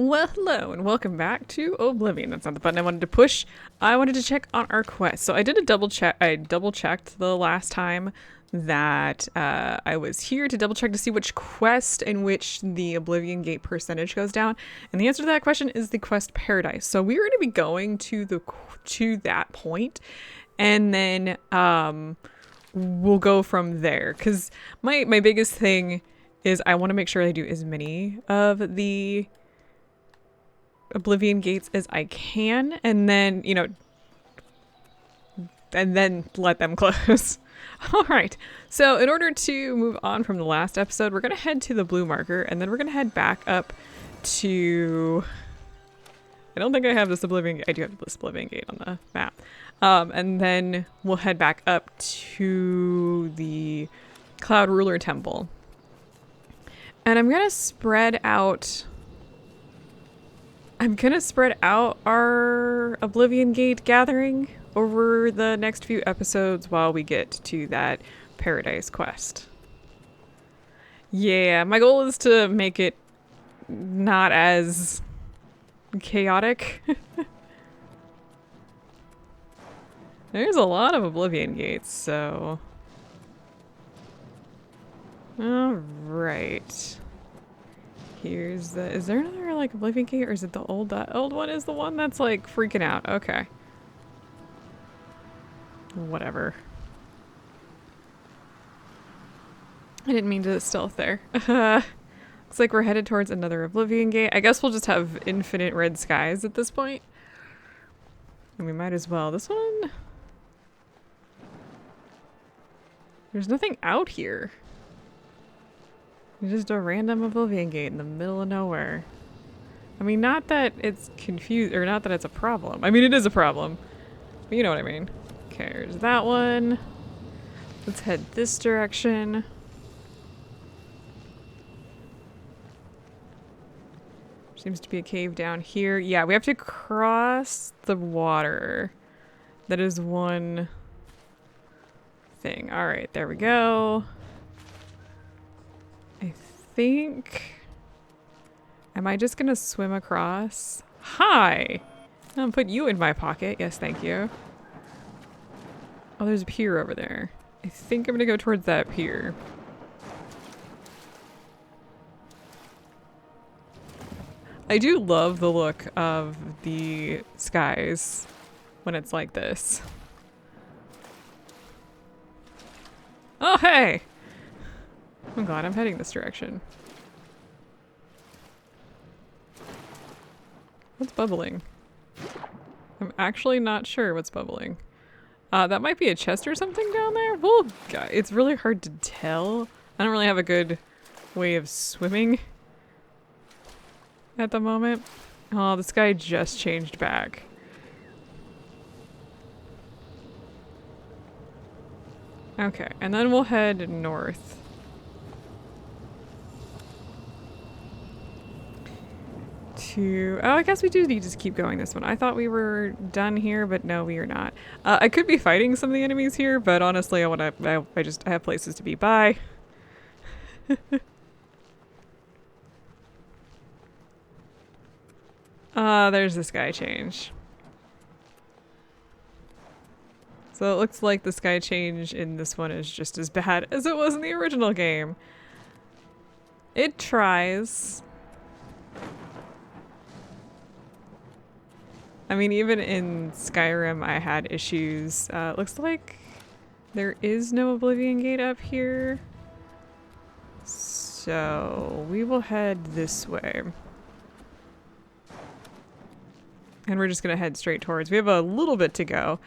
Well, hello and welcome back to Oblivion. That's not the button I wanted to push. I wanted to check on our quest. So I did a double check. I double checked the last time that I was here to double check to see which quest in which the Oblivion Gate percentage goes down. And the answer to that question is the quest Paradise. So we're going to be going to that point, and then we'll go from there. Because my biggest thing is I want to make sure I do as many of the Oblivion gates as I can, and then, you know, and then let them close. All right. So in order to move on from the last episode, we're going to head to the blue marker, and then we're going to head back up to... I don't think I have this Oblivion... I do have this Oblivion gate on the map. And then we'll head back up to the Cloud Ruler Temple. And I'm going to spread out our Oblivion Gate gathering over the next few episodes while we get to that Paradise quest. Yeah, my goal is to make it not as chaotic. There's a lot of Oblivion Gates, so... Alright. Here's the... Is there another, like, Oblivion Gate, or is it the old... That old one is the one that's, like, freaking out. Okay. Whatever. I didn't mean to stealth there. Looks like we're headed towards another Oblivion Gate. I guess we'll just have infinite red skies at this point. And we might as well. This one... There's nothing out here. It's just a random Oblivion Gate in the middle of nowhere. I mean, not that it's confused, or not that it's a problem. I mean, it is a problem. But you know what I mean. Okay, there's that one. Let's head this direction. Seems to be a cave down here. Yeah, we have to cross the water. That is one thing. Alright, there we go. I think... Am I just gonna swim across? Hi! I'll put you in my pocket. Yes, thank you. Oh, there's a pier over there. I think I'm gonna go towards that pier. I do love the look of the skies when it's like this. Oh, hey! I'm glad I'm heading this direction. What's bubbling? I'm actually not sure what's bubbling. That might be a chest or something down there? Well, it's really hard to tell. I don't really have a good way of swimming at the moment. Oh, the sky just changed back. Okay, and then we'll head north. Oh, I guess we do need to keep going this one. I thought we were done here, but no, we are not. I could be fighting some of the enemies here, but honestly, I have places to be. Bye. There's the sky change. So it looks like the sky change in this one is just as bad as it was in the original game. It tries. I mean, even in Skyrim, I had issues. Looks like there is no Oblivion Gate up here. So we will head this way. And we're just going to head straight towards. We have a little bit to go.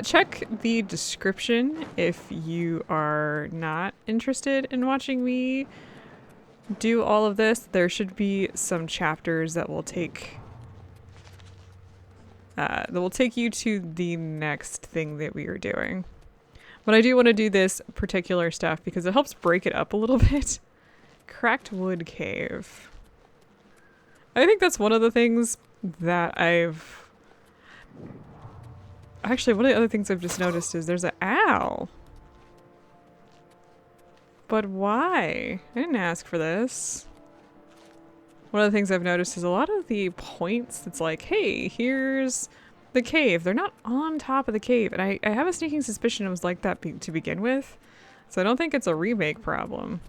Check the description if you are not interested in watching me do all of this. There should be some chapters that will take... that will take you to the next thing that we are doing. But I do want to do this particular stuff because it helps break it up a little bit. Cracked Wood Cave. I think that's one of the things that I've... Actually, one of the other things I've just noticed is there's an owl. But why? I didn't ask for this. One of the things I've noticed is a lot of the points, it's like, hey, here's the cave. They're not on top of the cave. And I have a sneaking suspicion it was like that to begin with. So I don't think it's a remake problem.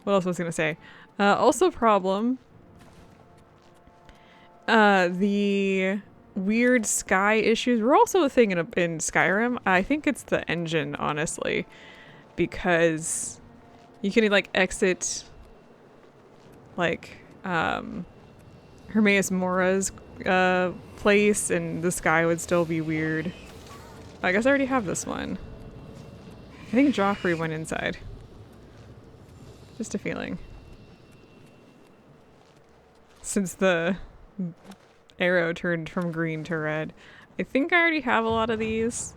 What else was I going to say? Also problem. The weird sky issues were also a thing in Skyrim. I think it's the engine, honestly. Because you can like exit like Hermaeus Mora's place and the sky would still be weird. I guess I already have this one. I think Joffrey went inside. Just a feeling. Since the arrow turned from green to red. I think I already have a lot of these.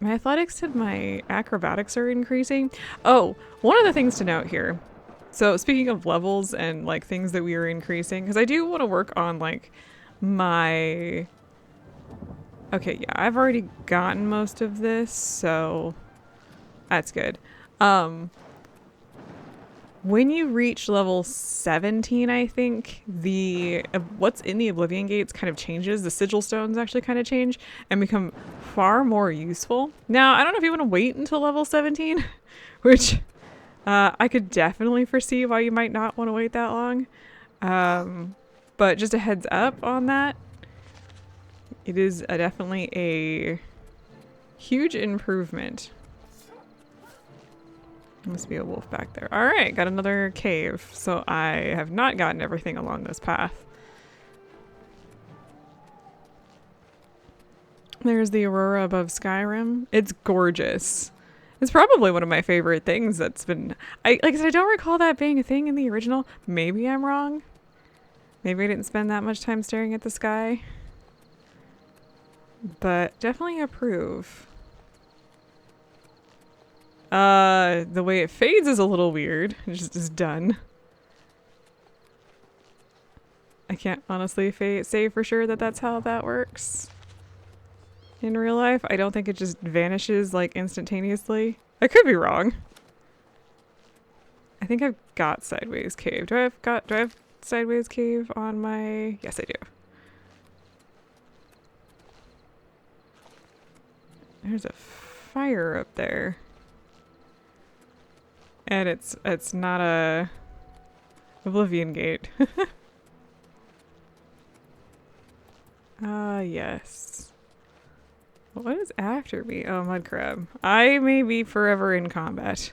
My athletics and my acrobatics are increasing. Oh, one of the things to note here. So speaking of levels and like things that we are increasing, because I do want to work on like my... Okay, yeah, I've already gotten most of this, so that's good. When you reach level 17, I think, the what's in the Oblivion gates kind of changes. The sigil stones actually kind of change and become far more useful. Now, I don't know if you want to wait until level 17, which I could definitely foresee why you might not want to wait that long. But just a heads up on that. It is definitely a huge improvement. Must be a wolf back there. Alright, got another cave. So I have not gotten everything along this path. There's the aurora above Skyrim. It's gorgeous. It's probably one of my favorite things that's been... like I said, I don't recall that being a thing in the original. Maybe I'm wrong. Maybe I didn't spend that much time staring at the sky. But definitely approve. The way it fades is a little weird. It just is done. I can't honestly say for sure that that's how that works. In real life, I don't think it just vanishes like instantaneously. I could be wrong. I think I've got Sideways Cave. Do I have Sideways Cave on my... Yes, I do. There's a fire up there. And it's not a Oblivion gate. Yes. What is after me? Oh, mud crab. I may be forever in combat.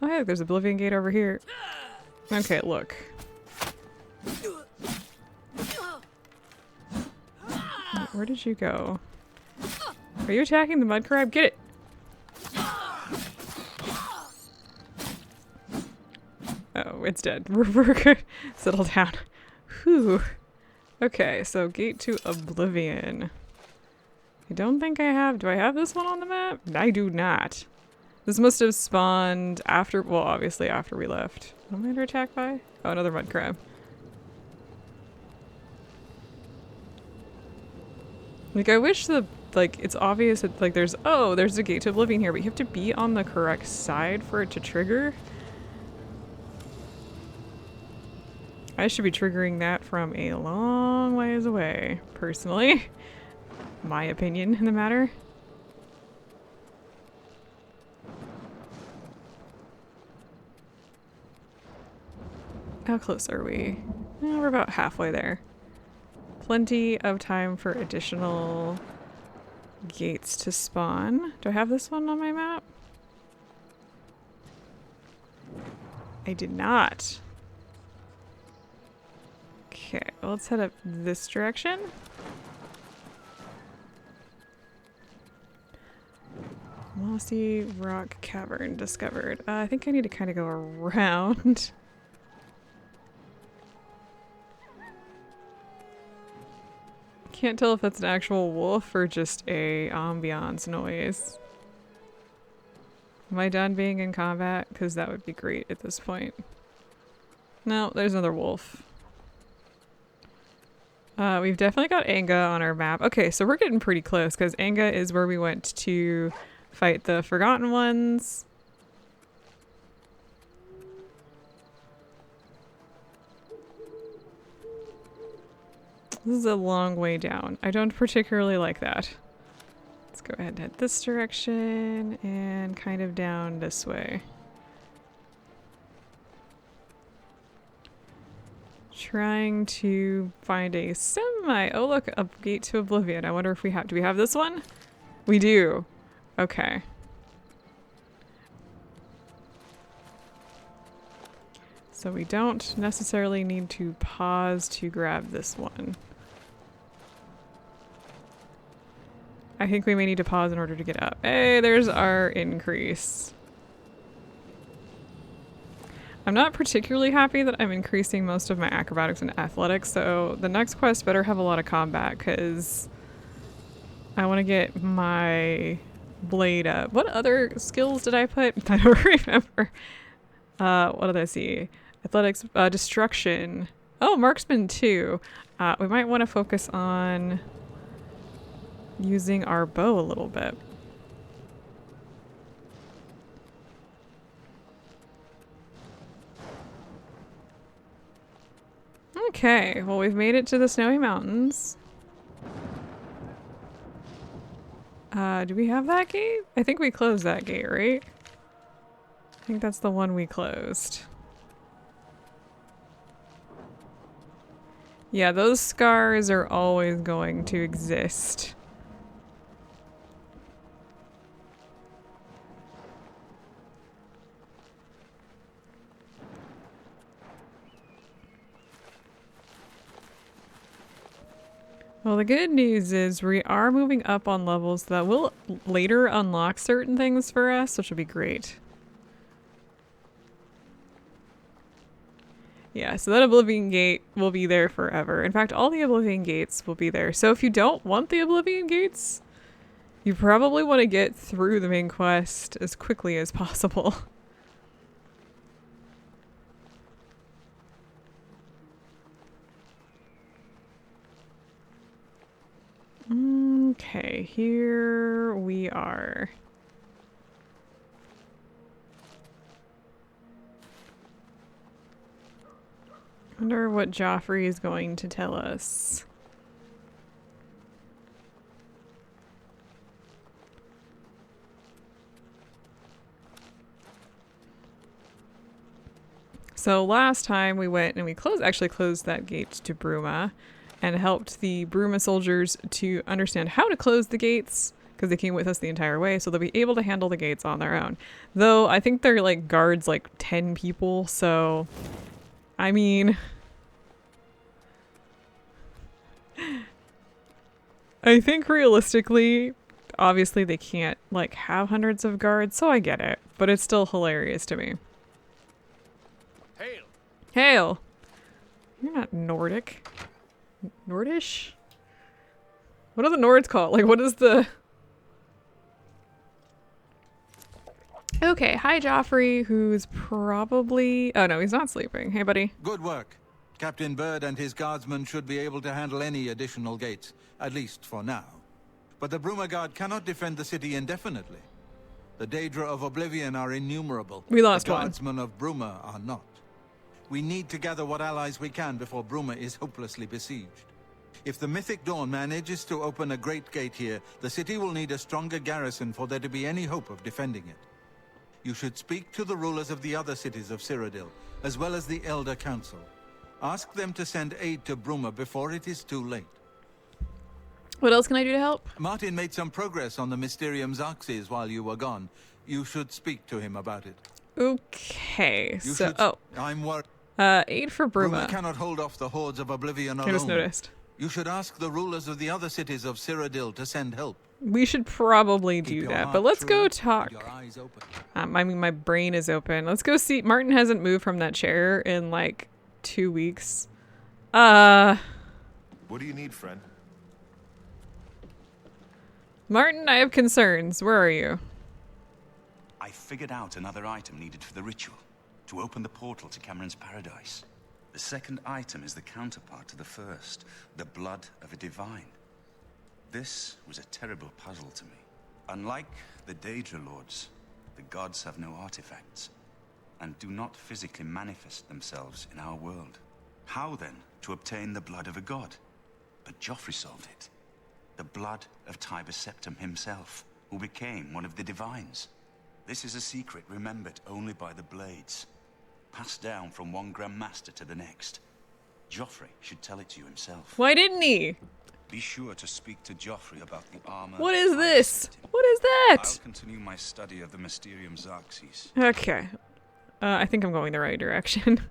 Oh, hey, there's a Oblivion gate over here. Okay, look. Where did you go? Are you attacking the mud crab? Get it! Oh, it's dead. We're good. Settle down. Whew. Okay, so gate to Oblivion. I don't think I have... Do I have this one on the map? I do not. This must have spawned after... Well, obviously after we left. What am I under attack by? Oh, another mud crab. Like, I wish the... Like, it's obvious that, like, there's... Oh, there's a gate to Oblivion here, but you have to be on the correct side for it to trigger. I should be triggering that from a long ways away, personally. My opinion in the matter. How close are we? Oh, we're about halfway there. Plenty of time for additional gates to spawn. Do I have this one on my map? I did not. Okay, well, let's head up this direction. Mossy rock cavern discovered. I think I need to kind of go around. Can't tell if that's an actual wolf or just a ambiance noise. Am I done being in combat? Because that would be great at this point. No, there's another wolf. We've definitely got Anga on our map. Okay, so we're getting pretty close because Anga is where we went to fight the Forgotten Ones. This is a long way down. I don't particularly like that. Let's go ahead and head this direction and kind of down this way. Trying to find a semi... Oh look, a gate to Oblivion. I wonder if we have... Do we have this one? We do. Okay. So we don't necessarily need to pause to grab this one. I think we may need to pause in order to get up. Hey, there's our increase. I'm not particularly happy that I'm increasing most of my acrobatics and athletics, so the next quest better have a lot of combat, because I want to get my blade up. What other skills did I put? I don't remember. What did I see? Athletics, destruction. Oh, marksman too. We might want to focus on using our bow a little bit. Okay, well we've made it to the Snowy Mountains. Do we have that gate? I think we closed that gate, right? I think that's the one we closed. Yeah, those scars are always going to exist. Well, the good news is we are moving up on levels that will later unlock certain things for us, which will be great. Yeah, so that Oblivion Gate will be there forever. In fact, all the Oblivion Gates will be there. So if you don't want the Oblivion Gates, you probably want to get through the main quest as quickly as possible. Okay, here we are. Wonder what Joffrey is going to tell us. So last time we went and we actually closed that gate to Bruma and helped the Bruma soldiers to understand how to close the gates, because they came with us the entire way, so they'll be able to handle the gates on their own. Though I think they're like guards like 10 people, so I mean, I think realistically, obviously they can't like have hundreds of guards, so I get it, but it's still hilarious to me. Hail! Hail! You're not Nordic. Nordish? What are the Nords called? Like, what is the... Okay, hi Joffrey, who's probably... Oh no, he's not sleeping. Hey buddy. Good work. Captain Bird and his guardsmen should be able to handle any additional gates, at least for now. But the Bruma Guard cannot defend the city indefinitely. The Daedra of Oblivion are innumerable. We lost the one. guardsmen of Bruma are not. We need to gather what allies we can before Bruma is hopelessly besieged. If the Mythic Dawn manages to open a great gate here, the city will need a stronger garrison for there to be any hope of defending it. You should speak to the rulers of the other cities of Cyrodiil, as well as the Elder Council. Ask them to send aid to Bruma before it is too late. What else can I do to help? Martin made some progress on the Mysterium Xarxes while you were gone. You should speak to him about it. Okay, so... I'm worried. Aid for Bruma. Bruma cannot hold off the hordes of Oblivion alone. I just noticed. You should ask the rulers of the other cities of Cyrodiil to send help. We should probably do that, but let's go talk. Your eyes open. I mean, my brain is open. Let's go see. Martin hasn't moved from that chair in like 2 weeks. What do you need, friend? Martin, I have concerns. Where are you? I figured out another item needed for the ritual, to open the portal to Cameron's paradise. The second item is the counterpart to the first, the blood of a divine. This was a terrible puzzle to me. Unlike the Daedra Lords, the gods have no artifacts, and do not physically manifest themselves in our world. How then to obtain the blood of a god? But Joffrey solved it. The blood of Tiber Septim himself, who became one of the Divines. This is a secret remembered only by the Blades, passed down from one Grand Master to the next. Joffrey should tell it to you himself. Why didn't he? Be sure to speak to Joffrey about the armor. What is Tiber this? Septim. What is that? I'll continue my study of the Mysterium Xarxes. Okay. I think I'm going the right direction.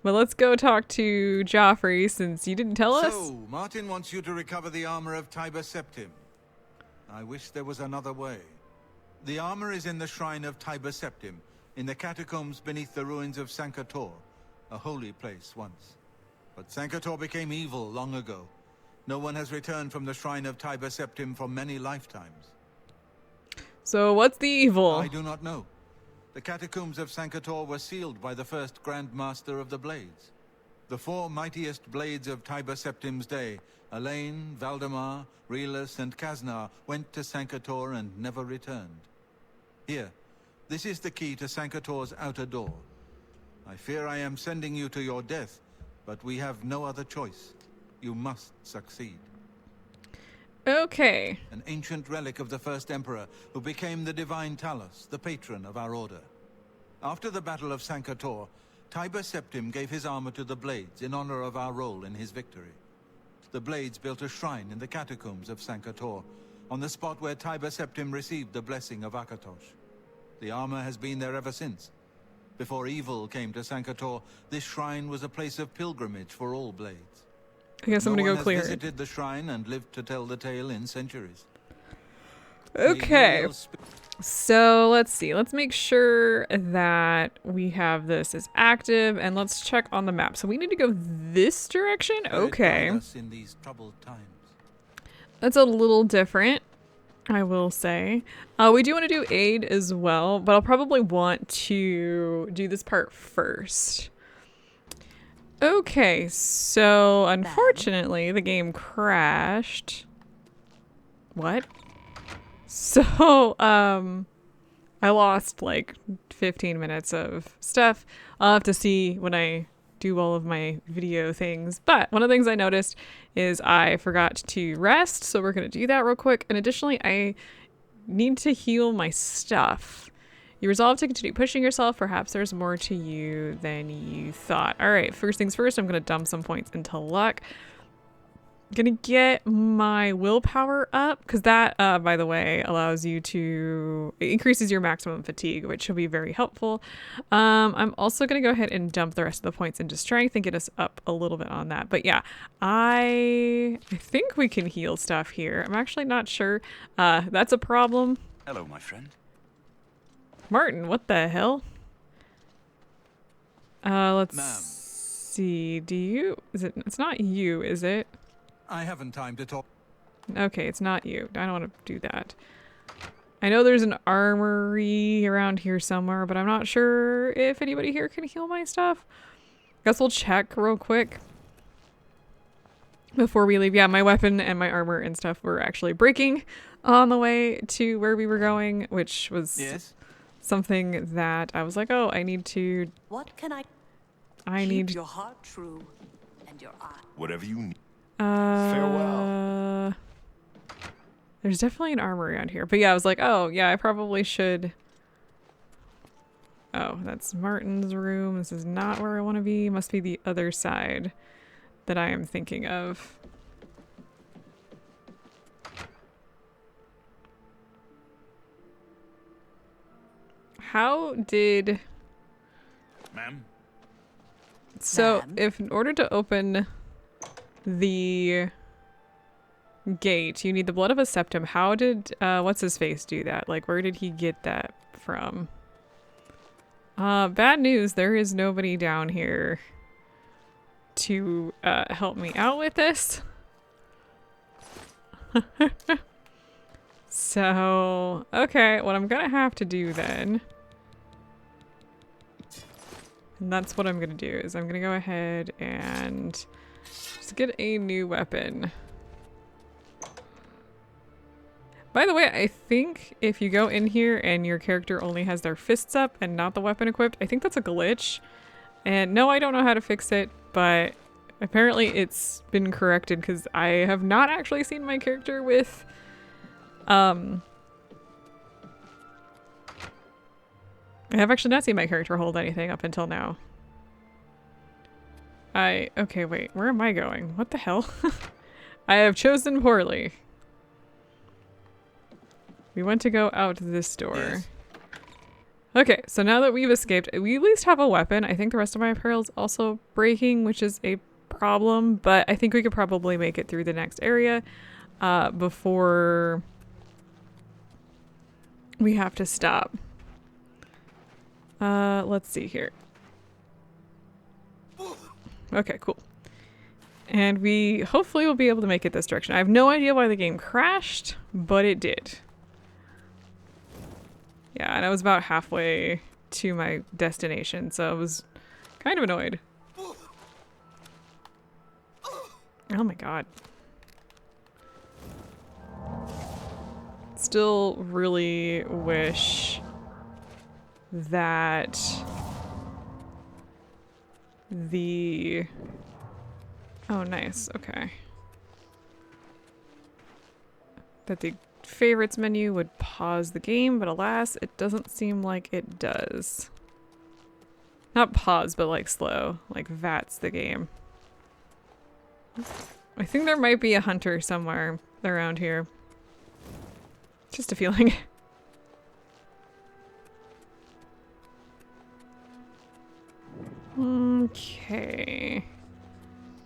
But let's go talk to Joffrey since you didn't tell us. So, Martin wants you to recover the armor of Tiber Septim. I wish there was another way. The armor is in the shrine of Tiber Septim, in the catacombs beneath the ruins of Sancre Tor, a holy place once. But Sancre Tor became evil long ago. No one has returned from the shrine of Tiber Septim for many lifetimes. So what's the evil? I do not know. The catacombs of Sancre Tor were sealed by the first Grand Master of the Blades. The four mightiest blades of Tiber Septim's day, Elaine, Valdemar, Relus, and Kaznar, went to Sancre Tor and never returned. Here, this is the key to Sancre Tor's outer door. I fear I am sending you to your death, but we have no other choice. You must succeed. Okay. An ancient relic of the first emperor, who became the divine Talos, the patron of our order. After the Battle of Sancre Tor, Tiber Septim gave his armor to the Blades in honor of our role in his victory. The Blades built a shrine in the catacombs of Sancre Tor, on the spot where Tiber Septim received the blessing of Akatosh. The armor has been there ever since. Before evil came to Sancre Tor, this shrine was a place of pilgrimage for all Blades. I guess I'm No gonna one go has clear it. visited the shrine and lived to tell the tale in centuries. Okay. So let's see. Let's make sure that we have this as active, and let's check on the map. So we need to go this direction. Okay. In these troubled times. That's a little different, I will say. We do want to do aid as well, but I'll probably want to do this part first. Okay, so unfortunately the game crashed. What? So, I lost like 15 minutes of stuff. I'll have to see when I do all of my video things. But one of the things I noticed is I forgot to rest, so we're going to do that real quick. And additionally, I need to heal my stuff. You resolve to continue pushing yourself. Perhaps there's more to you than you thought. All right, first things first, I'm going to dump some points into luck. Gonna get my willpower up because that, by the way, allows you to, it increases your maximum fatigue, which will be very helpful. I'm also gonna go ahead and dump the rest of the points into strength and get us up a little bit on that. But yeah, I think we can heal stuff here. I'm actually not sure. That's a problem. Hello, my friend. Martin, what the hell? Let's Ma'am. see. Do you? Is it? It's not you, is it? I haven't time to talk. Okay, it's not you. I don't want to do that. I know there's an armory around here somewhere, but I'm not sure if anybody here can heal my stuff. Guess we'll check real quick before we leave. Yeah, my weapon and my armor and stuff were actually breaking on the way to where we were going, which was Yes. something that I was like, oh, I need to. What can I I keep need. your heart true and your eye? Whatever you need. Farewell. There's definitely an armor around here. But yeah, I was like, oh, yeah, I probably should. Oh, that's Martin's room. This is not where I want to be. Must be the other side that I am thinking of. How did... Ma'am? So, Ma'am? if in order to open the gate, you need the blood of a septum. How did, what's his face do that? Like, where did he get that from? Bad news, there is nobody down here to, help me out with this. So, okay, what I'm gonna have to do then, and that's what I'm gonna do, is I'm gonna go ahead and just get a new weapon. By the way, I think if you go in here and your character only has their fists up and not the weapon equipped, I think that's a glitch. And no, I don't know how to fix it, but apparently it's been corrected because I have not actually seen my character with I have actually not seen my character hold anything up until now. Okay, wait, where am I going? What the hell? I have chosen poorly. We want to go out this door. Yes. Okay, so now that we've escaped, we at least have a weapon. I think the rest of my apparel is also breaking, which is a problem, but I think we could probably make it through the next area before we have to stop. Let's see here. Okay, cool. And we hopefully will be able to make it this direction. I have no idea why the game crashed, but it did. Yeah, and I was about halfway to my destination, so I was kind of annoyed. Oh my god. Still really wish that the... Oh, nice. Okay. That the favorites menu would pause the game, but alas, it doesn't seem like it does. Not pause, but like slow. Like VATS the game. I think there might be a hunter somewhere around here. Just a feeling. Okay.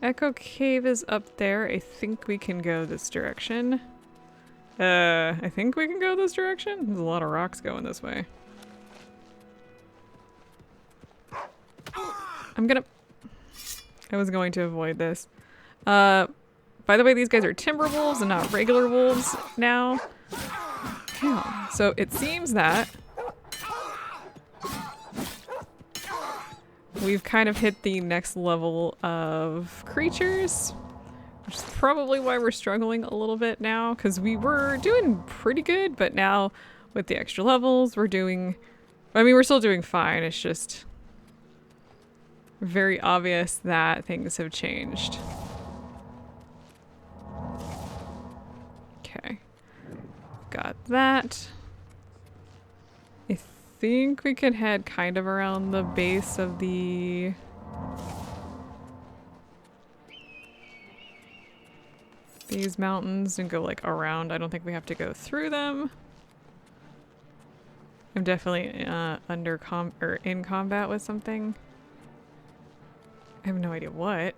Echo Cave is up there. I think we can go this direction. I think we can go this direction? There's a lot of rocks going this way. I was going to avoid this. By the way, these guys are timber wolves and not regular wolves now. Yeah. So it seems that we've kind of hit the next level of creatures, which is probably why we're struggling a little bit now, because we were doing pretty good, but now with the extra levels, we're still doing fine. It's just very obvious that things have changed. Okay. Got that. I think we could head kind of around the base of these mountains and go like around. I don't think we have to go through them. I'm definitely in combat with something. I have no idea what.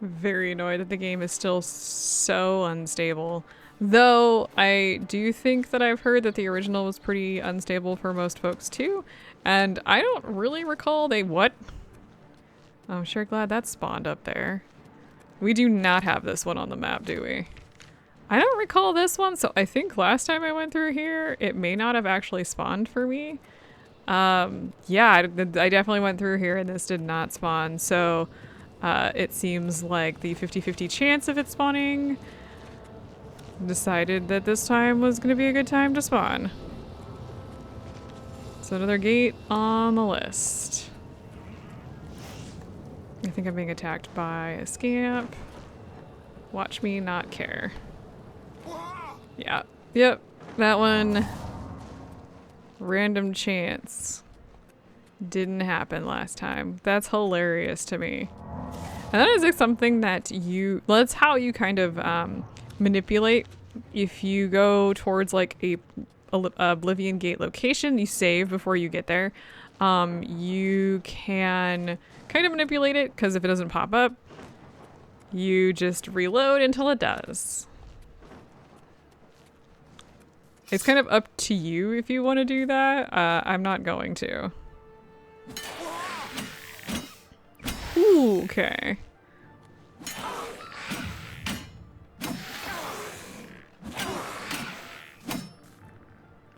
Very annoyed that the game is still so unstable. Though I do think that I've heard that the original was pretty unstable for most folks too. And I don't really recall what? I'm sure glad that spawned up there. We do not have this one on the map, do we? I don't recall this one, so I think last time I went through here, it may not have actually spawned for me. Yeah, I definitely went through here and this did not spawn, so it seems like the 50-50 chance of it spawning decided that this time was going to be a good time to spawn. So another gate on the list. I think I'm being attacked by a scamp. Watch me not care. Yeah. Yep. That one. Random chance. Didn't happen last time. That's hilarious to me. And that is like something that that's how you kind of manipulate. If you go towards like a Oblivion gate location, you save before you get there. You can kind of manipulate it, because if it doesn't pop up, you just reload until it does. It's kind of up to you if you want to do that. I'm not going to. Ooh, okay.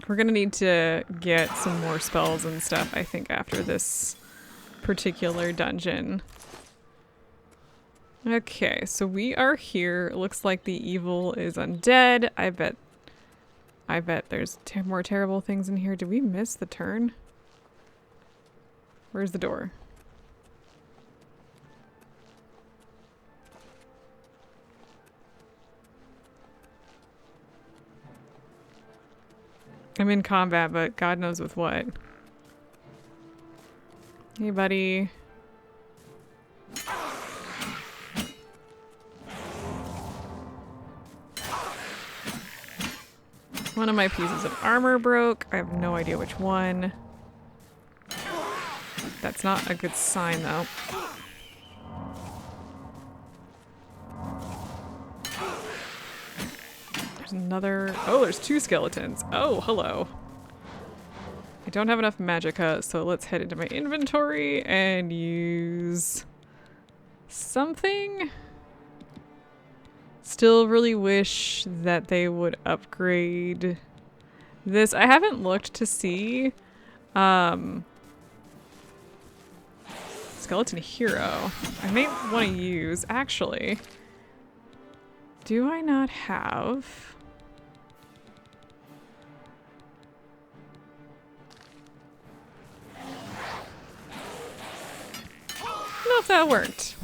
We're gonna need to get some more spells and stuff, I think, after this particular dungeon. Okay, so we are here. It looks like the evil is undead. I bet there's more terrible things in here. Did we miss the turn? Where's the door? I'm in combat, but God knows with what. Hey, buddy. One of my pieces of armor broke. I have no idea which one. That's not a good sign, though. There's another... Oh, there's 2 skeletons. Oh, hello. I don't have enough magicka, so let's head into my inventory and use something. Still really wish that they would upgrade this. I haven't looked to see. Skeleton Hero. I may want to use, actually. Do I not have... I don't know if that worked.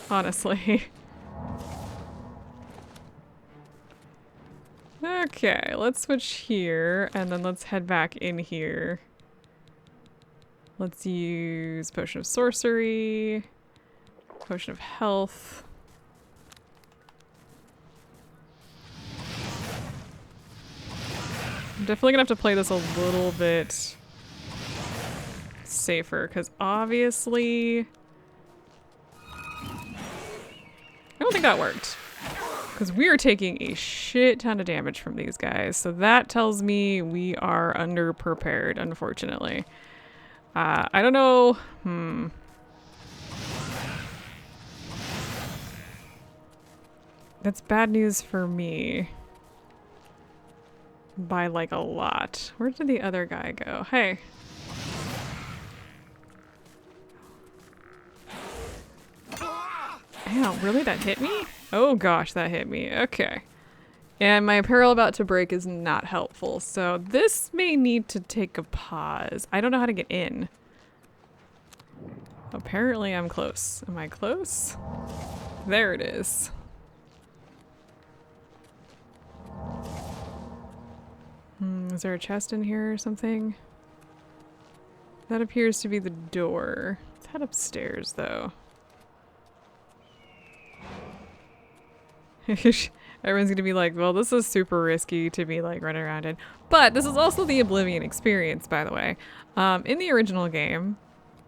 Honestly. Okay, let's switch here, and then let's head back in here. Let's use Potion of Sorcery, Potion of Health. I'm definitely gonna have to play this a little bit safer, because obviously... I don't think that worked. Because we are taking a shit ton of damage from these guys. So that tells me we are underprepared, unfortunately. I don't know. That's bad news for me. By like a lot. Where did the other guy go? Hey. Ow, really? That hit me? Oh gosh, that hit me. Okay. And my apparel about to break is not helpful, so this may need to take a pause. I don't know how to get in. Apparently I'm close. Am I close? There it is. Is there a chest in here or something? That appears to be the door. Let's head upstairs though. Everyone's gonna be like, well, this is super risky to be like running around in. But this is also the Oblivion experience, by the way. In the original game,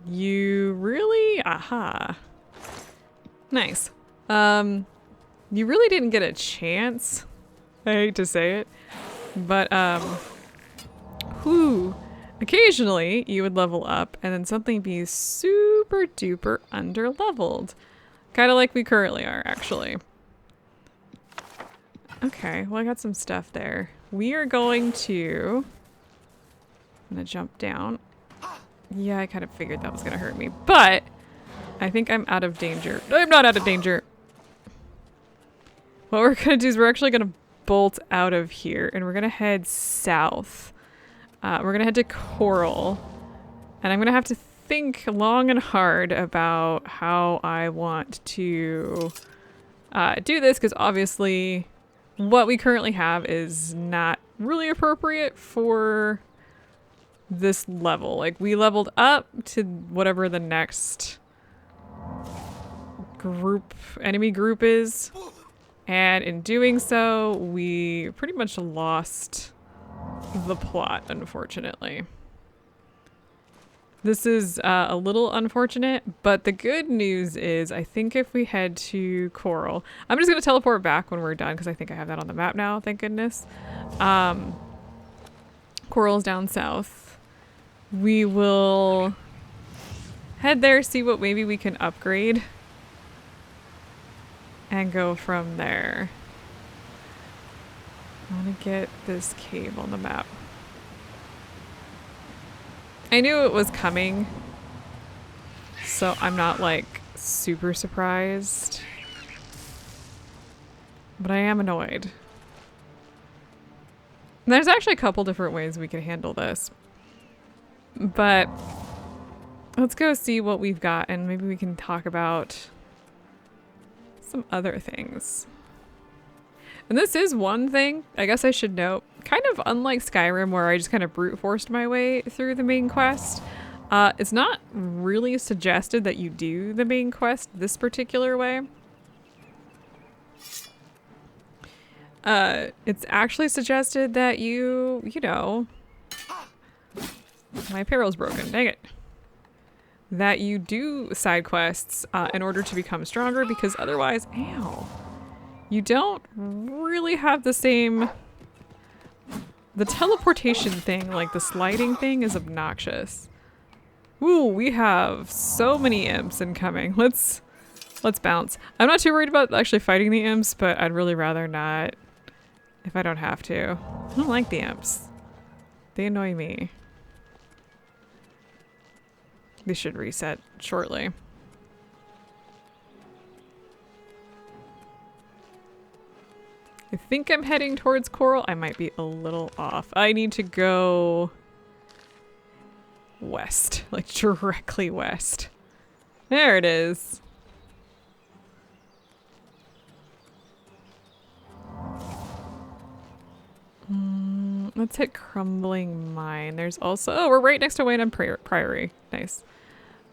you really... Aha. Nice. You really didn't get a chance. I hate to say it. But, occasionally you would level up and then suddenly be super duper under leveled. Kind of like we currently are, actually. Okay, well I got some stuff there. We are going to... I'm gonna jump down. Yeah, I kind of figured that was gonna hurt me, but I think I'm out of danger. I'm not out of danger. What we're gonna do is we're actually gonna bolt out of here and we're gonna head south. We're gonna head to Coral, and I'm gonna have to think long and hard about how I want to do this, because obviously what we currently have is not really appropriate for this level. Like, we leveled up to whatever the next enemy group is, and in doing so, we pretty much lost the plot, unfortunately. This is a little unfortunate, but the good news is I think if we head to Coral, I'm just going to teleport back when we're done because I think I have that on the map now, thank goodness. Coral's down south. We will head there, see what maybe we can upgrade, and go from there. I want to get this cave on the map. I knew it was coming, so I'm not like super surprised. But I am annoyed. And there's actually a couple different ways we can handle this. But let's go see what we've got and maybe we can talk about some other things. And this is one thing I guess I should note, kind of unlike Skyrim where I just kind of brute forced my way through the main quest. It's not really suggested that you do the main quest this particular way. It's actually suggested that you know, my apparel's broken, dang it. That you do side quests in order to become stronger because otherwise, ow, you don't really have the same, the teleportation thing, like the sliding thing is obnoxious. Ooh, we have so many imps incoming. Let's bounce. I'm not too worried about actually fighting the imps, but I'd really rather not if I don't have to. I don't like the imps. They annoy me. They should reset shortly. I think I'm heading towards Coral. I might be a little off. I need to go west, like directly west. There it is. Let's hit Crumbling Mine. There's also, oh, we're right next to Wayne Priory. Nice.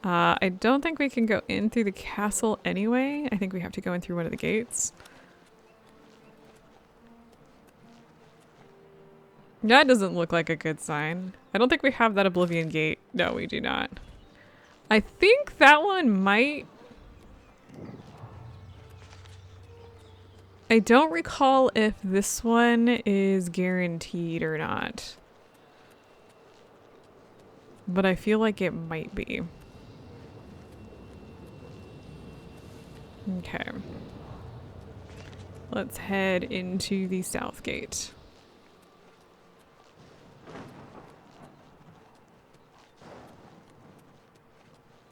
I don't think we can go in through the castle anyway. I think we have to go in through one of the gates. That doesn't look like a good sign. I don't think we have that Oblivion gate. No, we do not. I think that one might... I don't recall if this one is guaranteed or not. But I feel like it might be. Okay. Let's head into the south gate.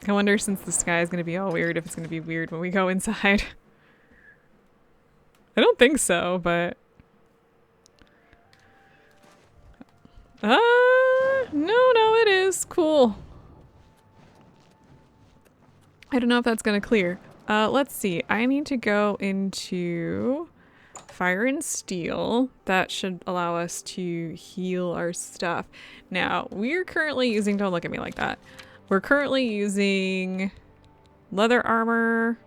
I wonder, since the sky is going to be all weird, if it's going to be weird when we go inside. I don't think so, but... No, it is. Cool. I don't know if that's going to clear. Let's see. I need to go into Fire and Steel. That should allow us to heal our stuff. Now, we're currently using... Don't look at me like that. We're currently using leather armor.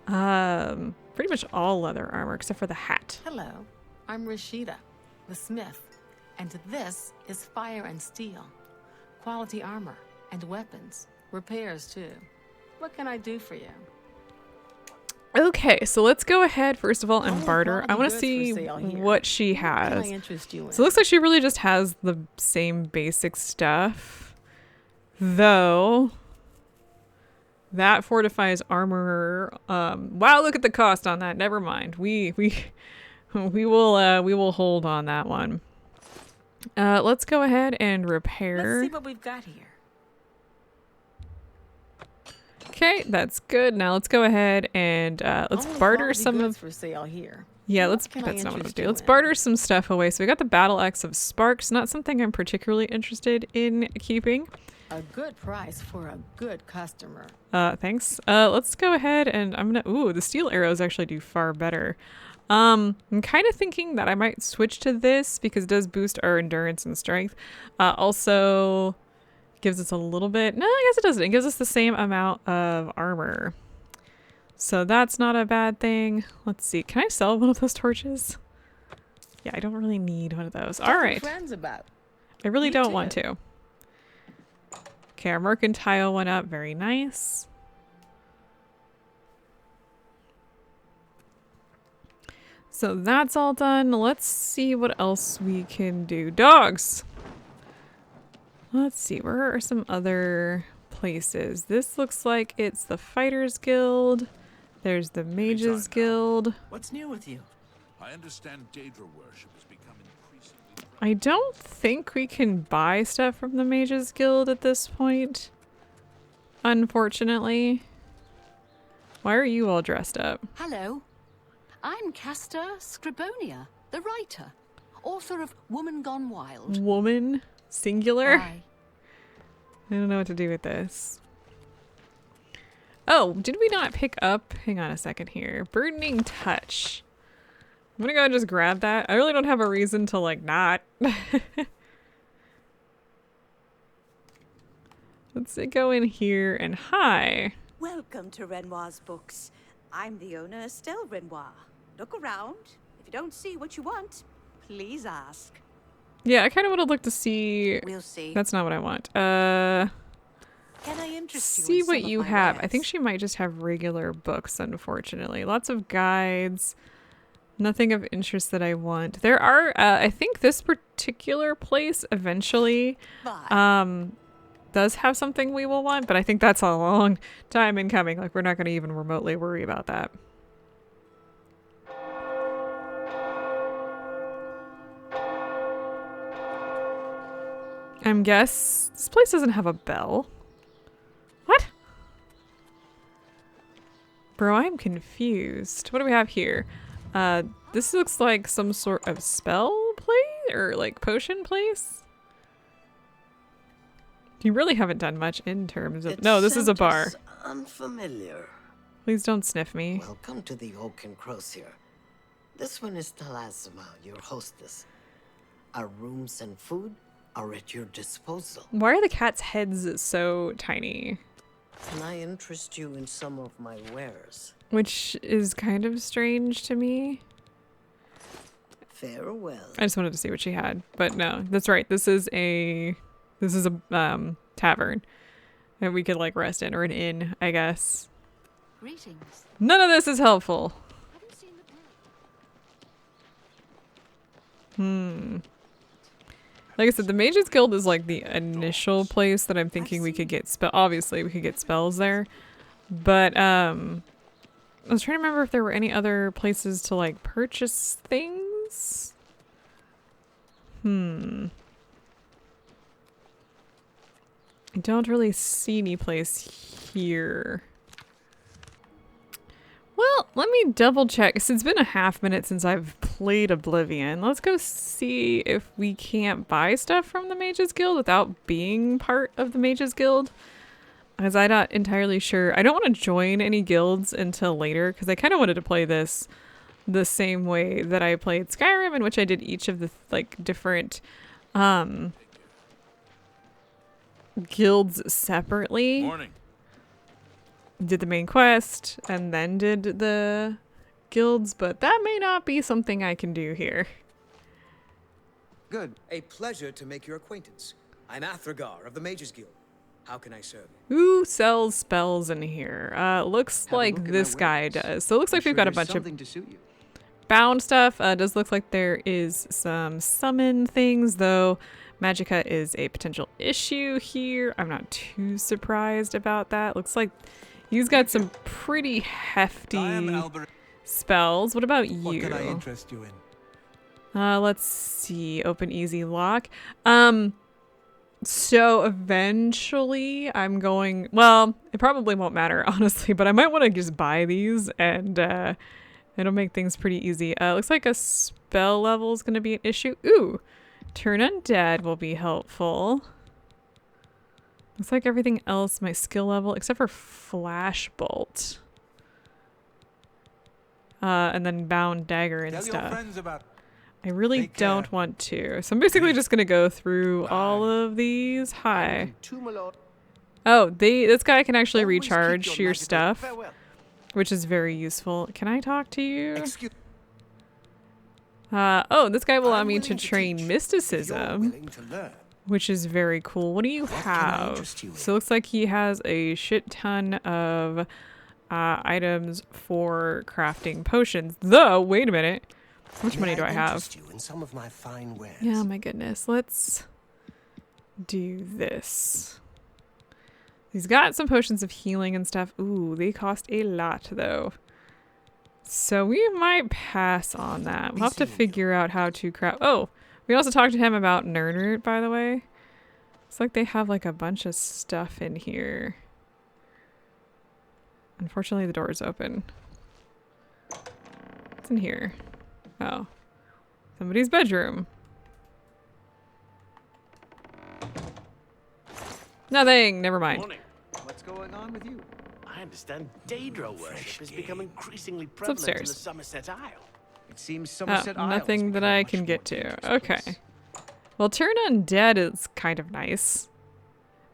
Pretty much all leather armor except for the hat. Hello, I'm Rashida, the smith, and this is Fire and Steel. Quality armor and weapons, repairs too. What can I do for you? Okay, so let's go ahead first of all and barter. I want to see what she has. So it looks like she really just has the same basic stuff. Though that fortifies armor. Wow, look at the cost on that. Never mind. We will hold on that one. Let's go ahead and repair. Let's see what we've got here. Okay, that's good. Now let's go ahead and let's barter some of. For sale here. Yeah, that's not what I'm gonna do. Let's barter some stuff away. So we got the Battle Axe of Sparks. Not something I'm particularly interested in keeping. A good price for a good customer. Thanks. Let's go ahead and I'm gonna, ooh, the steel arrows actually do far better. I'm kind of thinking that I might switch to this because it does boost our endurance and strength. Also gives us a little bit, no, I guess it doesn't. It gives us the same amount of armor. So that's not a bad thing. Let's see, can I sell one of those torches? Yeah, I don't really need one of those. All right. I really don't want to. Okay, our mercantile went up. Very nice. So that's all done. Let's see what else we can do. Dogs! Let's see, where are some other places? This looks like it's the Fighters Guild. There's the Mages Guild. What's new with you? I understand Daedra worship has become increasingly... I don't think we can buy stuff from the Mages Guild at this point, unfortunately. Why are you all dressed up? Hello. I'm Castor Scribonia, the writer, author of Woman Gone Wild. Woman? Singular? Aye. I don't know what to do with this. Oh, did we not pick up? Hang on a second here. Burdening Touch. I'm gonna go and just grab that. I really don't have a reason to, like, not. Let's go in here and hi. Welcome to Renoir's Books. I'm the owner, Estelle Renoir. Look around. If you don't see what you want, please ask. Yeah, I kind of want to look to see. We'll see. That's not what I want. Can I interest you See in some what of you my have. I wares? think she might just have regular books, unfortunately. Lots of guides. Nothing of interest that I want. There are, I think this particular place eventually Bye. does have something we will want, but I think that's a long time in coming. Like, we're not going to even remotely worry about that. Guess this place doesn't have a bell. What? Bro, I'm confused. What do we have here? This looks like some sort of spell place or like potion place. You really haven't done much in terms of. No, this is a bar. It's unfamiliar. Please don't sniff me. Welcome to the Oak and Crozier. This one is Talasima, your hostess. Our rooms and food are at your disposal. Why are the cat's heads so tiny? Can I interest you in some of my wares? Which is kind of strange to me. Farewell. I just wanted to see what she had. But no, that's right. This is a tavern that we could like rest in, or an inn, I guess. Greetings. None of this is helpful. Haven't seen the bell. Like I said, the Mages Guild is like the initial place that I'm thinking we could get obviously we could get spells there. But I was trying to remember if there were any other places to like purchase things. I don't really see any place here. Well, let me double check. Since it's been a half minute since I've played Oblivion, let's go see if we can't buy stuff from the Mages Guild without being part of the Mages Guild. Because I'm not entirely sure. I don't want to join any guilds until later because I kind of wanted to play this the same way that I played Skyrim, in which I did each of the like different guilds separately. Morning. Did the main quest and then did the guilds, but that may not be something I can do here. Good. A pleasure to make your acquaintance. I'm Athragar of the Mages Guild. How can I serve you? Who sells spells in here? Looks Have a like look at this my guy wares. does. So it looks like we've got a bunch of something to suit you. bound stuff. Does look like there is some summon things, though Magicka is a potential issue here. I'm not too surprised about that. Looks like he's got some pretty hefty I am Albert. spells. What about What can I you? interest you in? Let's see. Open easy lock. So eventually I'm going, well, it probably won't matter, honestly, but I might want to just buy these and it'll make things pretty easy. Looks like a spell level is going to be an issue. Ooh, turn undead will be helpful. Looks like everything else, my skill level, except for flash bolt. And then bound dagger and Tell your stuff. friends about. I really Take care. don't want to. So I'm basically just going to go through all of these. Hi. Oh, this guy can actually Always keep recharge your magical- stuff, Farewell. which is very useful. Can I talk to you? Excuse Oh, this guy will allow I'm me willing to to train teach, if mysticism, You're willing to learn. which is very cool. What do you What can I have? interest you in? So it looks like he has a shit ton of items for crafting potions. Though, wait a minute. How much money do I have? interest you in some of my fine wares? Yeah, my goodness. Let's do this. He's got some potions of healing and stuff. Ooh, they cost a lot, though. So we might pass on that. We'll have to figure out how to craft. Oh, we also talked to him about Nernert, by the way. It's like they have like a bunch of stuff in here. Unfortunately, the door is open. What's in here? Oh. Somebody's bedroom. Nothing. Never mind. Morning. What's going on with you? I understand Daedra worship has become increasingly prevalent in upstairs. the Somerset Isle. It seems Somerset Isle nothing has that become a I much can more get to. dangerous Okay. place. Well, turn undead is kind of nice.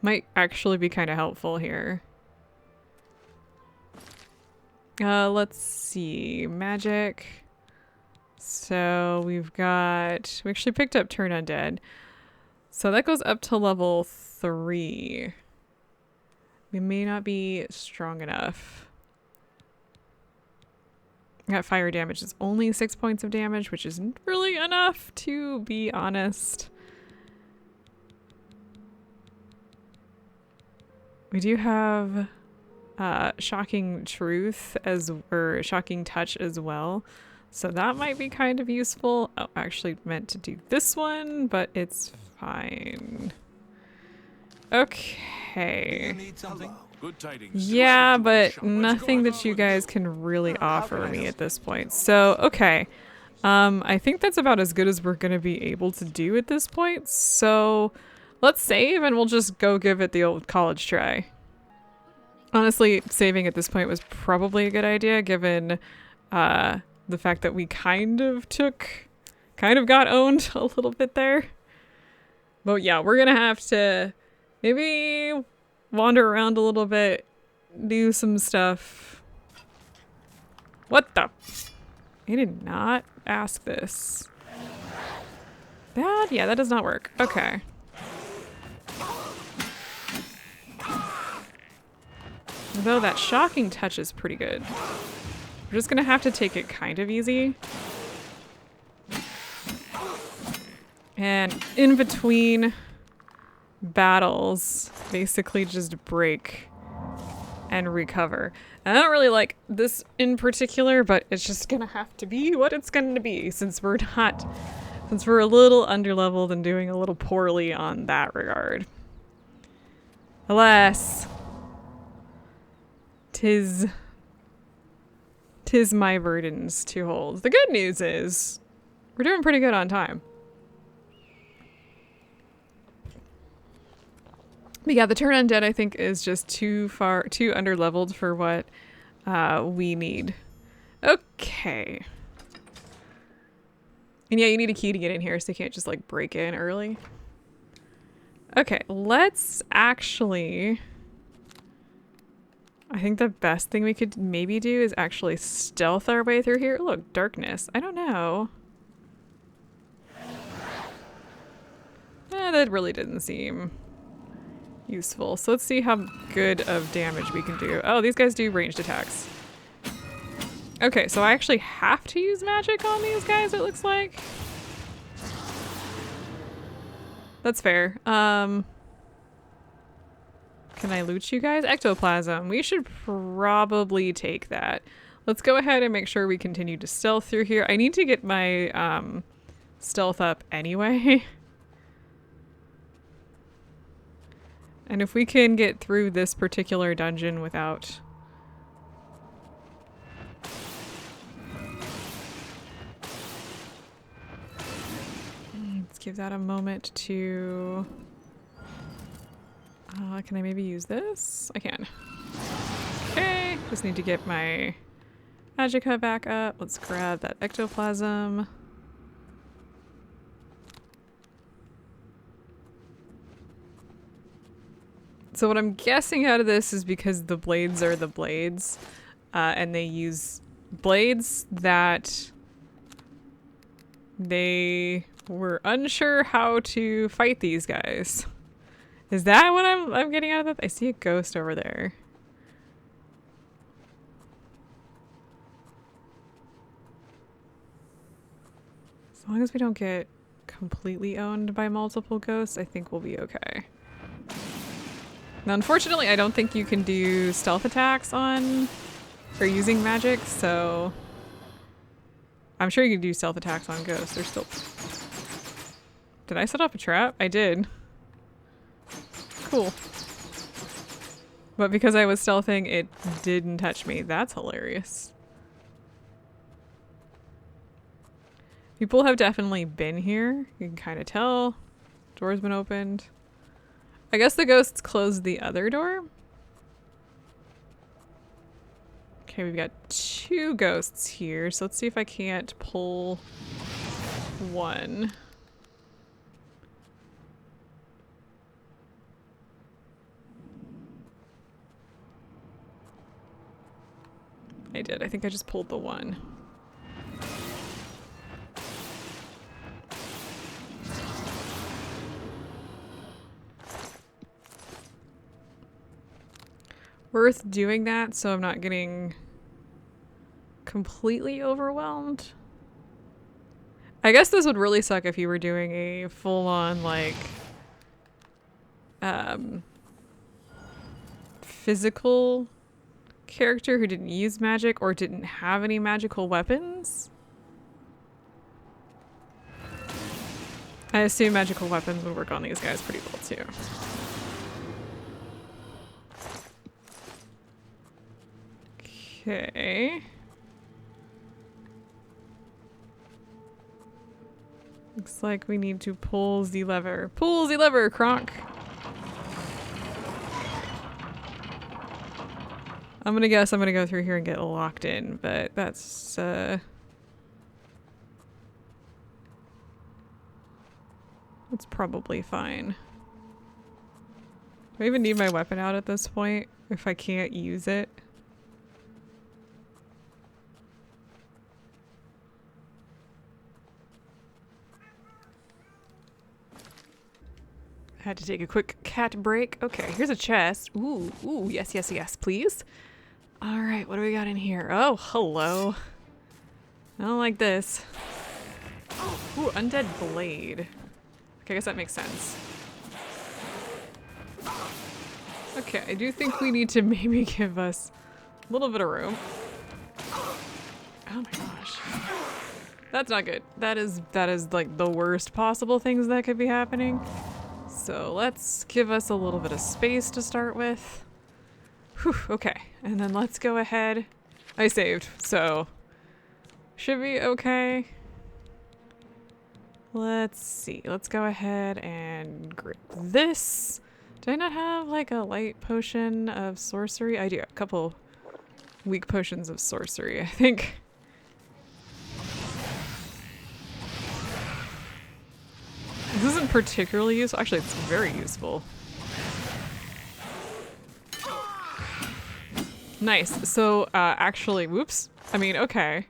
Might actually be kind of helpful here. Let's see. Magic. So we actually picked up turn undead. So that goes up to level 3. We may not be strong enough. That fire damage is only 6 points of damage, which isn't really enough, to be honest. We do have shocking truth or shocking touch as well. So that might be kind of useful. Oh, I actually meant to do this one, but it's fine. Okay. You need something? Good tidings. Yeah, but nothing that you guys can really offer me at this point. So, okay. I think that's about as good as we're going to be able to do at this point. So, let's save and we'll just go give it the old college try. Honestly, saving at this point was probably a good idea given the fact that we kind of got owned a little bit there. But yeah, we're going to have to maybe wander around a little bit, do some stuff. What the? I did not ask this. That? Yeah, that does not work. Okay. Although that shocking touch is pretty good. We're just gonna have to take it kind of easy. And in between battles, basically just break and recover. And I don't really like this in particular, but it's just gonna have to be what it's gonna be since we're a little underleveled and doing a little poorly on that regard. Alas, tis my burdens to hold. The good news is we're doing pretty good on time. But yeah, the turn undead I think is just too underleveled for what we need. Okay. And yeah, you need a key to get in here, so you can't just like break in early. Okay, let's actually... I think the best thing we could maybe do is actually stealth our way through here. Look, darkness. I don't know. That really didn't seem useful. So let's see how good of damage we can do. Oh, these guys do ranged attacks. Okay, so I actually have to use magic on these guys, it looks like. That's fair. Can I loot you guys? Ectoplasm. We should probably take that. Let's go ahead and make sure we continue to stealth through here. I need to get my stealth up anyway. And if we can get through this particular dungeon without... Let's give that a moment to... can I maybe use this? I can. Okay, just need to get my magicka back up. Let's grab that ectoplasm. So what I'm guessing out of this is because the blades are the blades, and they use blades that they were unsure how to fight these guys. Is that what I'm getting out of it? I see a ghost over there. As long as we don't get completely owned by multiple ghosts, I think we'll be okay. Now, unfortunately, I don't think you can do stealth attacks on or using magic, so I'm sure you can do stealth attacks on ghosts. They're still... Did I set up a trap? I did. Cool. But because I was stealthing, it didn't touch me. That's hilarious. People have definitely been here. You can kind of tell. Door's been opened. I guess the ghosts closed the other door. Okay, we've got 2 ghosts here. So let's see if I can't pull one. I did. I think I just pulled the one. Worth doing that so I'm not getting completely overwhelmed. I guess this would really suck if you were doing a full-on, like, physical character who didn't use magic or didn't have any magical weapons. I assume magical weapons would work on these guys pretty well too. Okay. Looks like we need to pull the lever. Pull the lever, Kronk! I'm gonna guess I'm gonna go through here and get locked in, but that's, that's probably fine. Do I even need my weapon out at this point if I can't use it? Had to take a quick cat break. Okay, here's a chest. Ooh, ooh, yes, yes, yes, please. All right, what do we got in here? Oh, hello. I don't like this. Ooh, undead blade. Okay, I guess that makes sense. Okay, I do think we need to maybe give us a little bit of room. Oh my gosh. That's not good. That is like the worst possible things that could be happening. So let's give us a little bit of space to start with. Whew, okay, and then let's go ahead. I saved, so should be okay. Let's see. Let's go ahead and grab this. Do I not have like a light potion of sorcery? I do. A couple weak potions of sorcery, I think. This isn't particularly useful. Actually, it's very useful. Nice. So, actually, whoops. I mean, okay.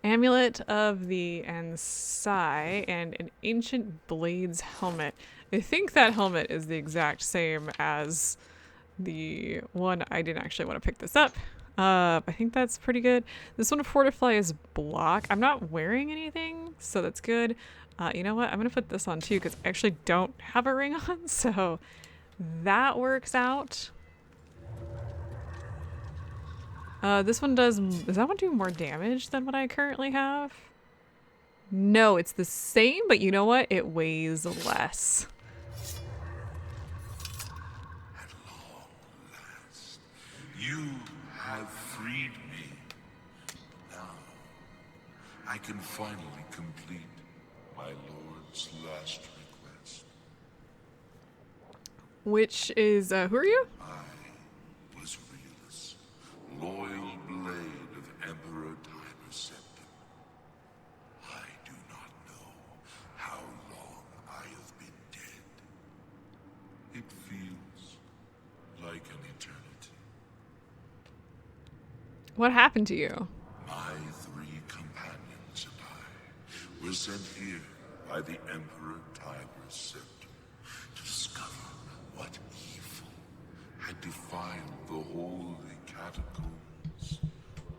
Amulet of the Ansai and an Ancient Blades helmet. I think that helmet is the exact same as the one. I didn't actually want to pick this up. I think that's pretty good. This one, Fortify, is block. I'm not wearing anything, so that's good. You know what? I'm going to put this on too because I actually don't have a ring on, so that works out. This one does that one do more damage than what I currently have? No, it's the same, but you know what? It weighs less. At long last, you have freed me. Now, I can finally complete my lord's last request. Which is, who are you? I was Realus, loyal blade of Emperor Tiber's Septim. I do not know how long I have been dead. It feels like an eternity. What happened to you? My 3 companions and I were sent here by the Emperor Tiber's Septim to discover what evil had defiled the holy catacombs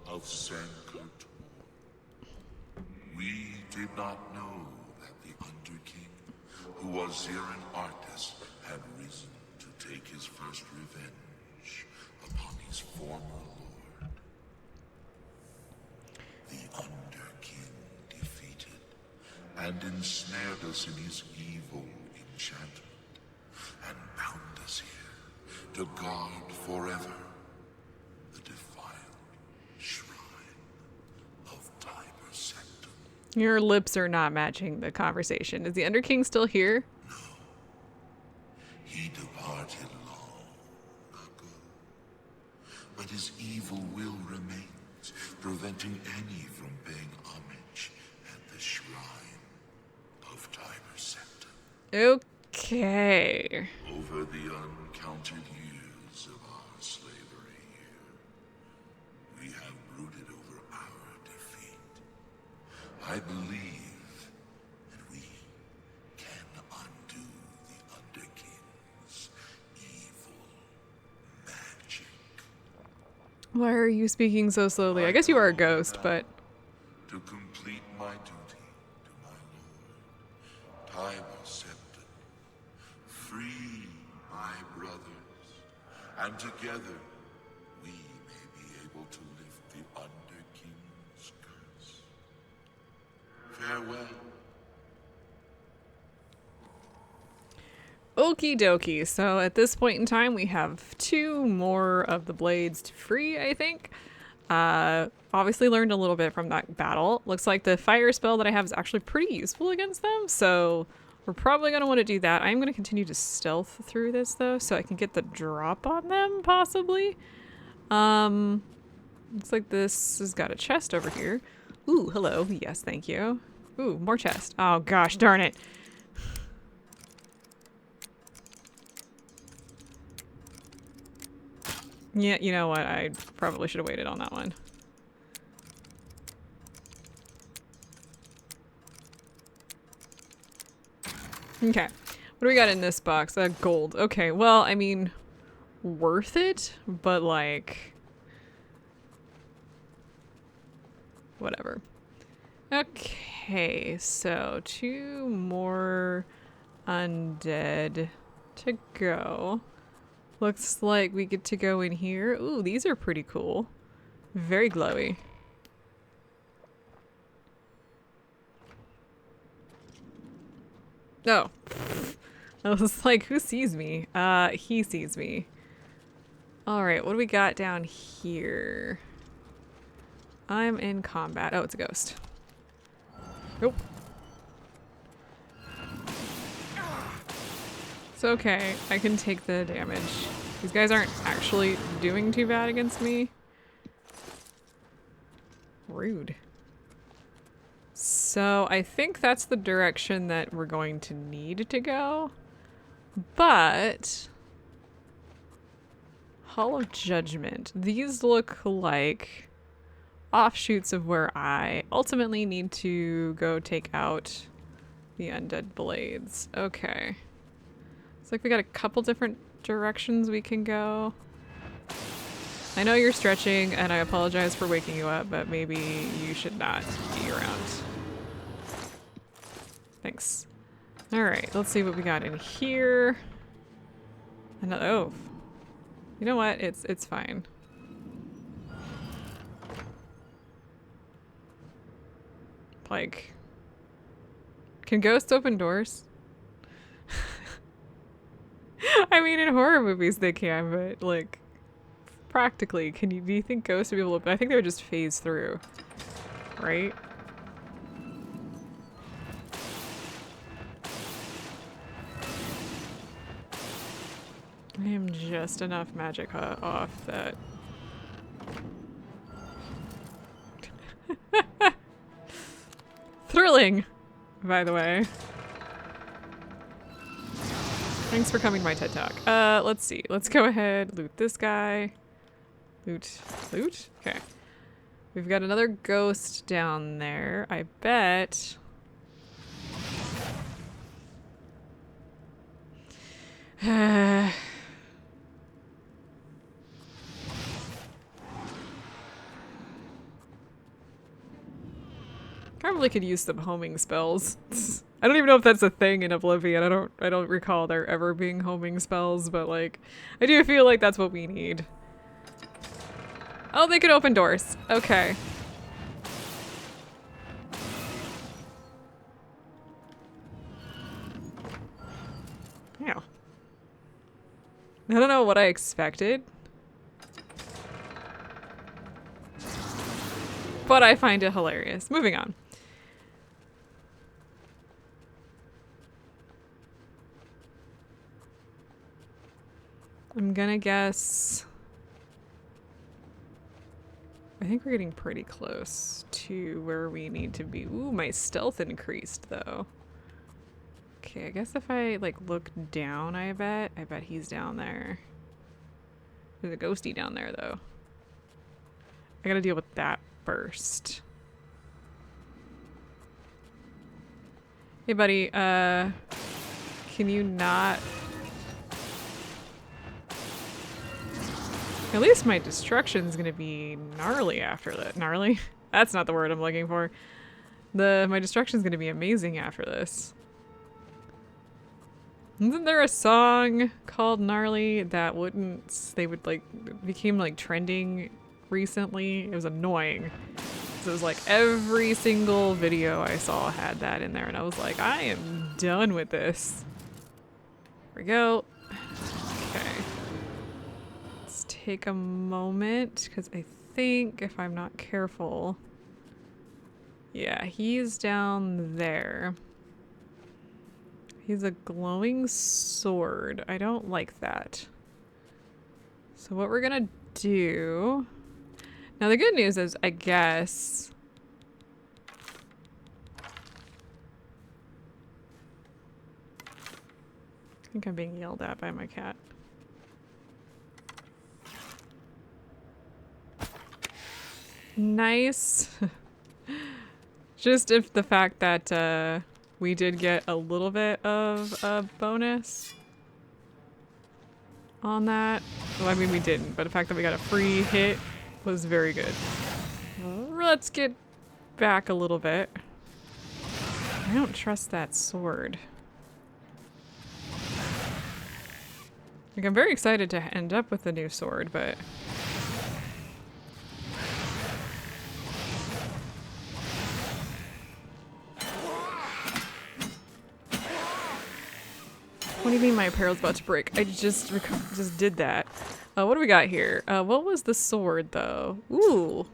of Sancre Tor. We did not know that the Underking, who was here an artist, had risen to take his first revenge upon his former lord. The Underking defeated and ensnared us in his evil enchantment and bound us here to guard forever the defiled shrine of Tiber Septum. Your lips are not matching the conversation. Is the Underking still here? He departed long ago, but his evil will remains, preventing any from paying homage at the shrine of Tiber Septum. Okay. Over the uncounted years of our slavery here, we have brooded over our defeat. I believe that we can undo the Underking's evil magic. Why are you speaking so slowly? I guess you are a ghost, but... To complete my duty to my lord, Tiber Septum. Free my brothers, and together we may be able to lift the Underking's curse. Farewell. Okie dokie. So at this point in time, we have 2 more of the blades to free, I think. Obviously learned a little bit from that battle. Looks like the fire spell that I have is actually pretty useful against them, so we're probably going to want to do that. I'm going to continue to stealth through this, though, so I can get the drop on them, possibly. Looks like this has got a chest over here. Ooh, hello. Yes, thank you. Ooh, more chest. Oh, gosh, darn it. Yeah, you know what? I probably should have waited on that one. Okay. What do we got in this box? Gold. Okay, well, I mean, worth it, but like... whatever. Okay, so 2 more undead to go. Looks like we get to go in here. Ooh, these are pretty cool. Very glowy. Oh. I was like, who sees me? He sees me. Alright, what do we got down here? I'm in combat. Oh, it's a ghost. Nope. It's okay. I can take the damage. These guys aren't actually doing too bad against me. Rude. So I think that's the direction that we're going to need to go. But... Hall of Judgment. These look like offshoots of where I ultimately need to go take out the undead blades. Okay. Looks like we got a couple different directions we can go. I know you're stretching, and I apologize for waking you up, but maybe you should not be around. Thanks. Alright, let's see what we got in here. Another, oh. You know what? It's fine. Like, can ghosts open doors? I mean, in horror movies they can, but like, practically, do you think ghosts would be able to? I think they would just phase through, right? I am just enough magic off that. Thrilling, by the way. Thanks for coming to my TED Talk. Let's see. Let's go ahead, loot this guy. Loot. Loot? Okay. We've got another ghost down there. I bet... Probably could use some homing spells. I don't even know if that's a thing in Oblivion. I don't recall there ever being homing spells, but like, I do feel like that's what we need. Oh, they could open doors. Okay. Yeah. I don't know what I expected. But I find it hilarious. Moving on. I'm gonna guess... I think we're getting pretty close to where we need to be. Ooh, my stealth increased though. Okay, I guess if I like look down, I bet he's down there. There's a ghosty down there though. I gotta deal with that first. Hey buddy, can you not... At least my destruction's gonna be gnarly after that. Gnarly? That's not the word I'm looking for. My destruction's gonna be amazing after this. Isn't there a song called Gnarly that they would like, became like trending recently? It was annoying. So it was like every single video I saw had that in there and I was like, I am done with this. There we go. Okay. Let's take a moment because I think if I'm not careful, yeah, he's down there. He's a glowing sword. I don't like that. So what we're gonna do... Now the good news is, I guess... I think I'm being yelled at by my cat. Nice. Just if the fact that, we did get a little bit of a bonus on that. Well, I mean, we didn't, but the fact that we got a free hit was very good. Let's get back a little bit. I don't trust that sword. Like, I'm very excited to end up with the new sword, but... What do you mean my apparel's about to break? I just did that. What do we got here? What was the sword though? Ooh.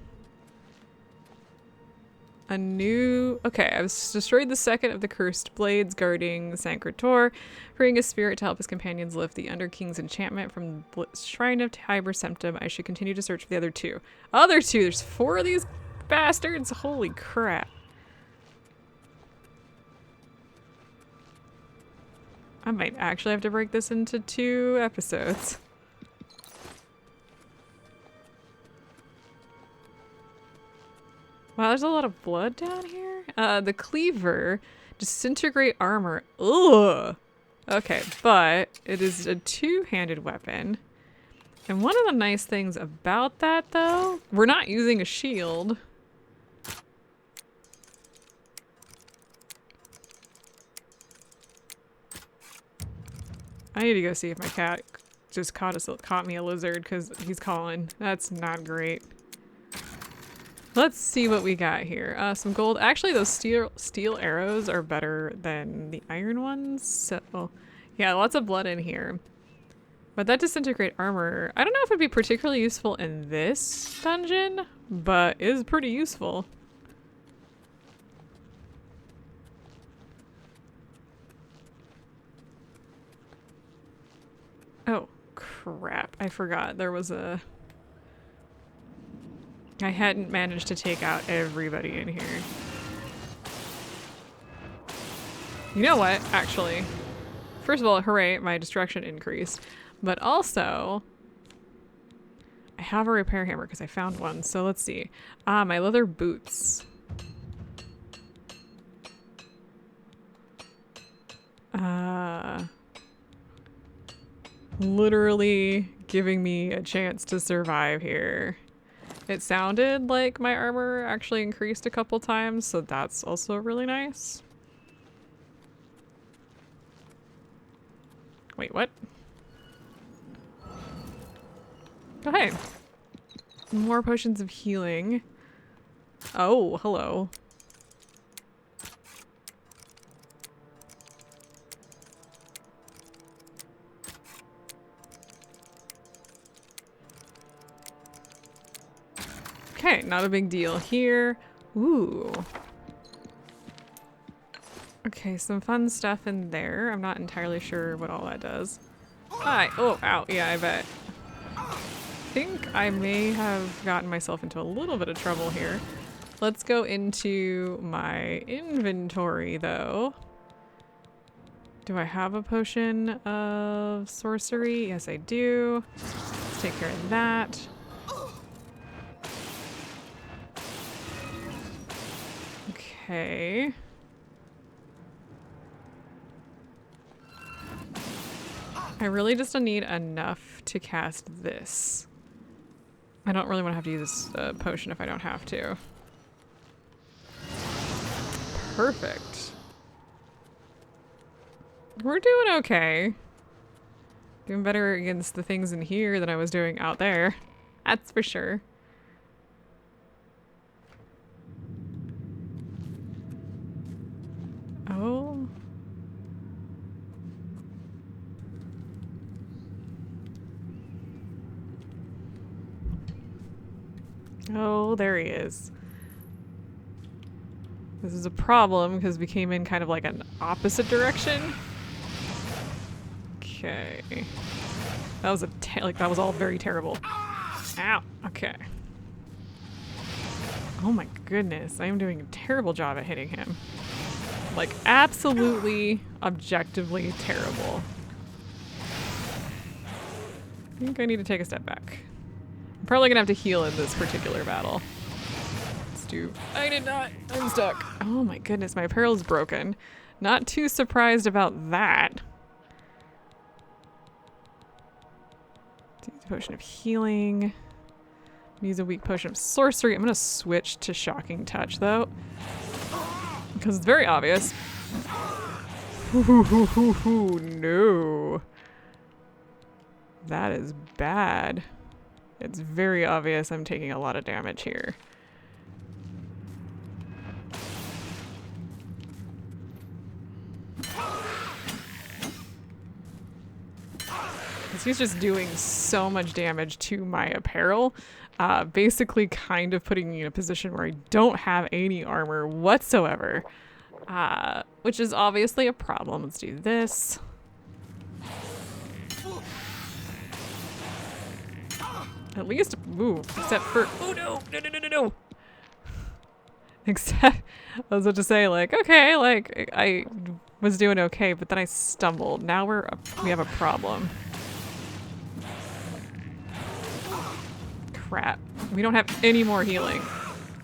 A new... Okay, I've destroyed the second of the cursed blades guarding Sancre Tor, freeing a spirit to help his companions lift the Under King's enchantment from the Shrine of Tiber Septim. I should continue to search for the other two. Other two? There's 4 of these bastards? Holy crap. I might actually have to break this into 2 episodes. Wow, there's a lot of blood down here. The cleaver, disintegrate armor. Ugh. Okay, but it is a 2-handed weapon. And one of the nice things about that, though, we're not using a shield. I need to go see if my cat just caught me a lizard because he's calling. That's not great. Let's see what we got here. Some gold. Actually, those steel arrows are better than the iron ones. So, yeah, lots of blood in here. But that disintegrate armor, I don't know if it'd be particularly useful in this dungeon, but it is pretty useful. Oh, crap. I forgot there was a... I hadn't managed to take out everybody in here. You know what, actually? First of all, hooray, my destruction increased. But also, I have a repair hammer because I found one. So let's see. Ah, my leather boots. Literally giving me a chance to survive here. It sounded like my armor actually increased a couple times, so that's also really nice. Wait, what? Oh, hey. More potions of healing. Oh, hello. Okay, not a big deal here. Ooh. Okay, some fun stuff in there. I'm not entirely sure what all that does. Hi. Oh, ow. Yeah, I bet. I think I may have gotten myself into a little bit of trouble here. Let's go into my inventory, though. Do I have a potion of sorcery? Yes, I do. Let's take care of that. Okay. I really just need enough to cast this. I don't really want to have to use this potion if I don't have to. Perfect. We're doing okay. Doing better against the things in here than I was doing out there. That's for sure. Oh. Oh, there he is. This is a problem because we came in kind of like an opposite direction. Okay. That was that was all very terrible. Ow. Okay. Oh my goodness. I am doing a terrible job at hitting him. Like, absolutely, objectively terrible. I think I need to take a step back. I'm probably gonna have to heal in this particular battle. Let's do... I did not! I'm stuck! Oh my goodness, my apparel's broken. Not too surprised about that. Use a potion of healing. Use a weak potion of sorcery. I'm gonna switch to shocking touch, though. Because it's very obvious. No. That is bad. It's very obvious I'm taking a lot of damage here. Because he's just doing so much damage to my apparel. Basically kind of putting me in a position where I don't have any armor whatsoever. Which is obviously a problem. Let's do this. At least move, except for... Oh no! No, no, no, no, no! Except... I was about to say, like, okay, like, I was doing okay, but then I stumbled. Now we have a problem. Crap. We don't have any more healing.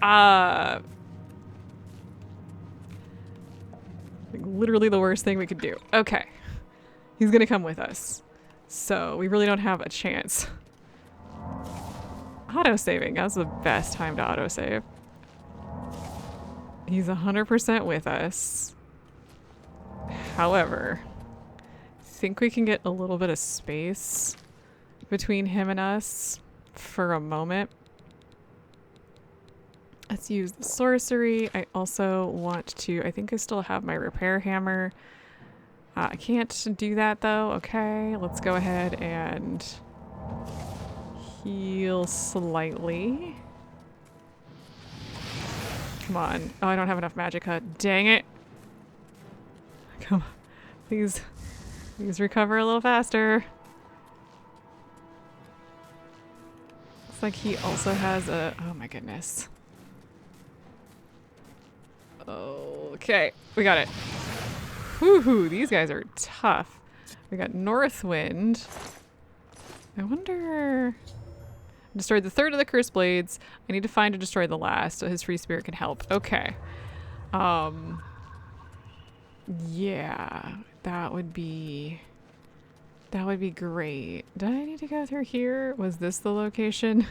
Like, literally the worst thing we could do. Okay. He's gonna come with us. So, we really don't have a chance. Auto-saving. That's the best time to auto-save. He's 100% with us. However, I think we can get a little bit of space between him and us for a moment. Let's use the sorcery. I also want to... I think I still have my repair hammer. I can't do that though. Okay, let's go ahead and... heal slightly. Come on. Oh, I don't have enough magicka. Dang it. Come on. Please recover a little faster. Looks like he also has a... Oh my goodness. Okay. We got it. Woohoo. These guys are tough. We got Northwind. I wonder... Destroyed the third of the cursed blades. I need to find and destroy the last so his free spirit can help. Okay. Yeah, that would be great. Did I need to go through here? Was this the location?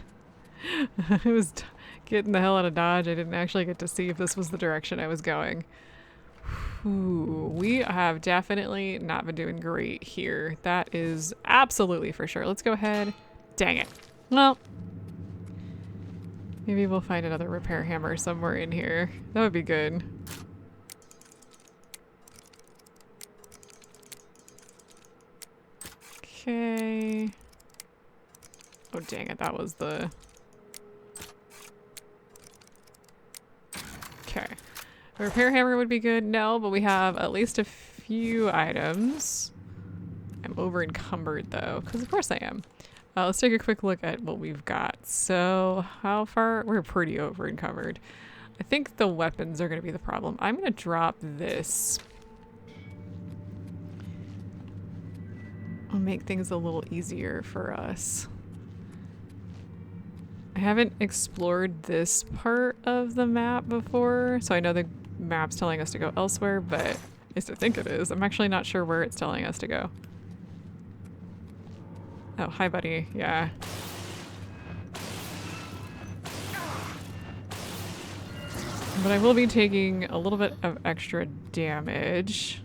I was getting the hell out of Dodge. I didn't actually get to see if this was the direction I was going. Ooh, we have definitely not been doing great here. That is absolutely for sure. Let's go ahead. Dang it. Well, maybe we'll find another repair hammer somewhere in here. That would be good. Okay. Oh, dang it. That was the... A repair hammer would be good. No, but we have at least a few items. I'm over encumbered though, because of course I am. Let's take a quick look at what we've got. So how far? We're pretty over encumbered. I think the weapons are going to be the problem. I'm going to drop this. I'll make things a little easier for us. I haven't explored this part of the map before, so I know the map's telling us to go elsewhere, but at least I think it is. I'm actually not sure where it's telling us to go. Oh, hi buddy. Yeah. But I will be taking a little bit of extra damage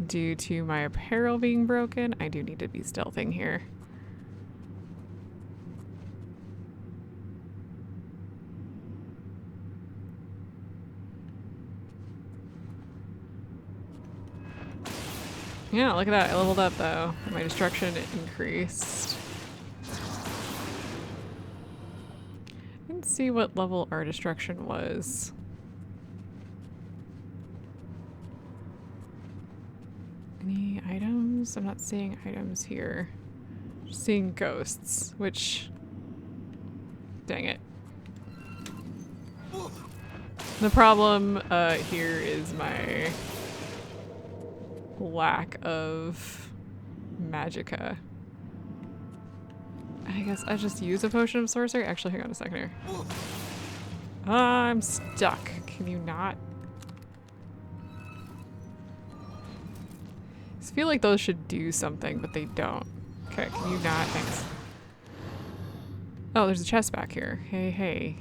due to my apparel being broken. I do need to be stealthing here. Yeah, look at that. I leveled up though. My destruction increased. Let's see what level our destruction was. Any items? I'm not seeing items here. Just seeing ghosts, which... Dang it. The problem here is my lack of magicka. I guess I just use a potion of sorcery. Actually, hang on a second here. I'm stuck. Can you not? I feel like those should do something, but they don't. Okay, can you not? Thanks. Oh, there's a chest back here. Hey, hey.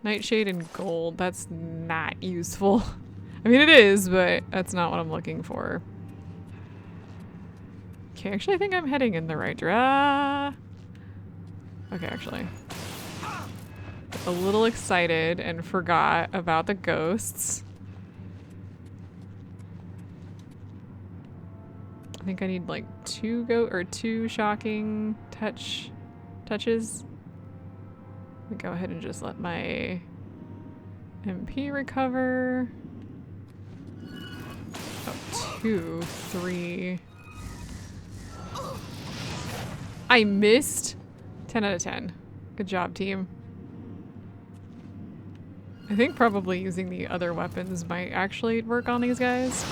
Nightshade and gold. That's not useful. I mean, it is, but that's not what I'm looking for. Okay, actually, I think I'm heading in the right direction. Okay, actually. A little excited and forgot about the ghosts. I think I need like two shocking touches. Let me go ahead and just let my MP recover. Oh, 2, 3. I missed. 10 out of 10. Good job, team. I think probably using the other weapons might actually work on these guys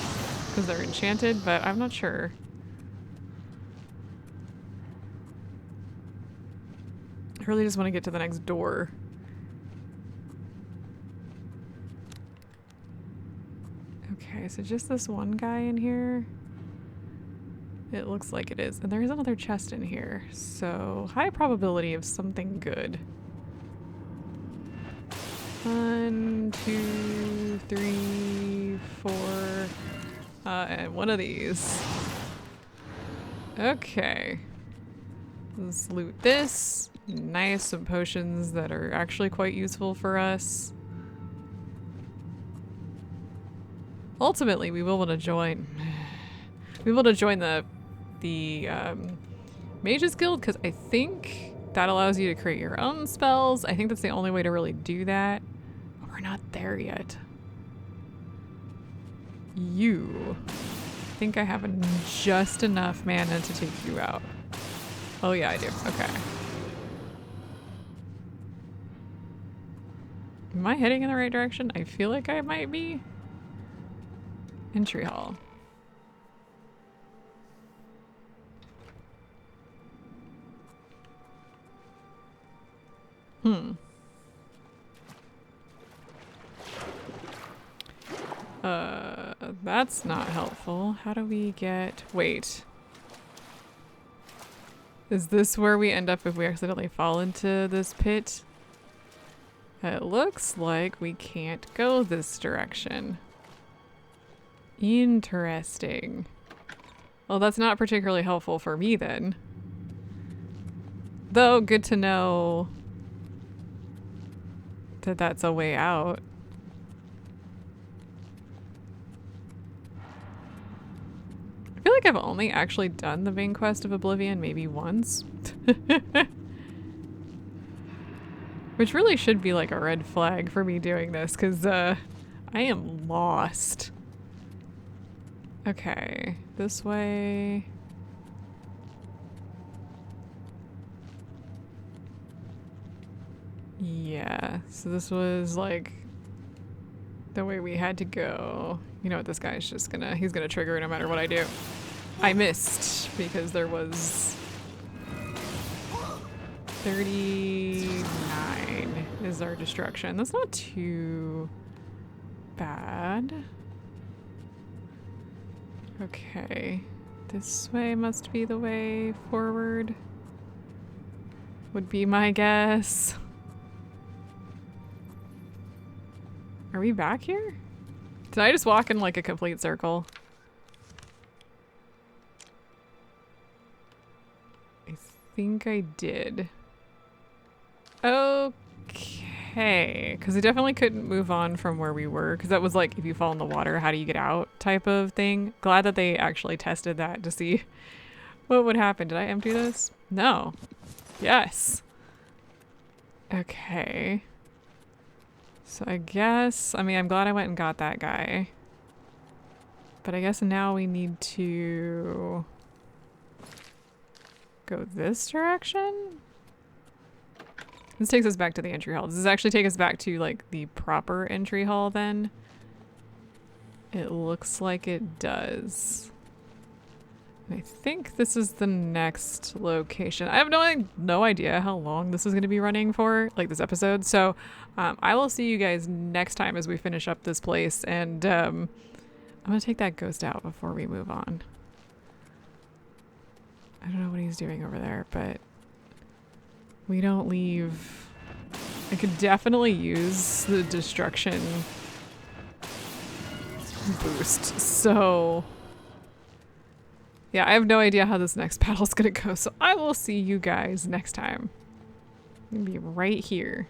because they're enchanted, but I'm not sure. I really just want to get to the next door. Okay, so just this one guy in here. It looks like it is. And there is another chest in here. So high probability of something good. 1, 2, 3, 4. And one of these. Okay. Let's loot this. Nice, some potions that are actually quite useful for us. Ultimately, we will want to join. We will want to join the Mages Guild because I think that allows you to create your own spells. I think that's the only way to really do that. But we're not there yet. You. I think I have just enough mana to take you out. Oh yeah, I do. Okay. Am I heading in the right direction? I feel like I might be. Entry hall. That's not helpful. How do we get... Wait. Is this where we end up if we accidentally fall into this pit? It looks like we can't go this direction. Interesting. Well, that's not particularly helpful for me then. Though, good to know that that's a way out. I feel like I've only actually done the main quest of Oblivion maybe once. Which really should be like a red flag for me doing this, because I am lost. Okay, this way. Yeah, so this was like the way we had to go. You know what, this guy's just he's gonna trigger no matter what I do. I missed because there was 39 is our destruction. That's not too bad. Okay, this way must be the way forward. Would be my guess. Are we back here? Did I just walk in like a complete circle? I think I did. Okay, because I definitely couldn't move on from where we were, because that was like, if you fall in the water, how do you get out type of thing. Glad that they actually tested that to see what would happen. Did I empty this? No. Yes. Okay. So I guess, I mean, I'm glad I went and got that guy. But I guess now we need to go this direction? This takes us back to the entry hall. Does this actually take us back to like the proper entry hall then? It looks like it does. I think this is the next location. I have no idea how long this is going to be running for, like this episode. So I will see you guys next time as we finish up this place. And I'm going to take that ghost out before we move on. I don't know what he's doing over there, but we don't leave. I could definitely use the destruction boost. So yeah, I have no idea how this next battle's gonna go, so I will see you guys next time. I'm gonna be right here.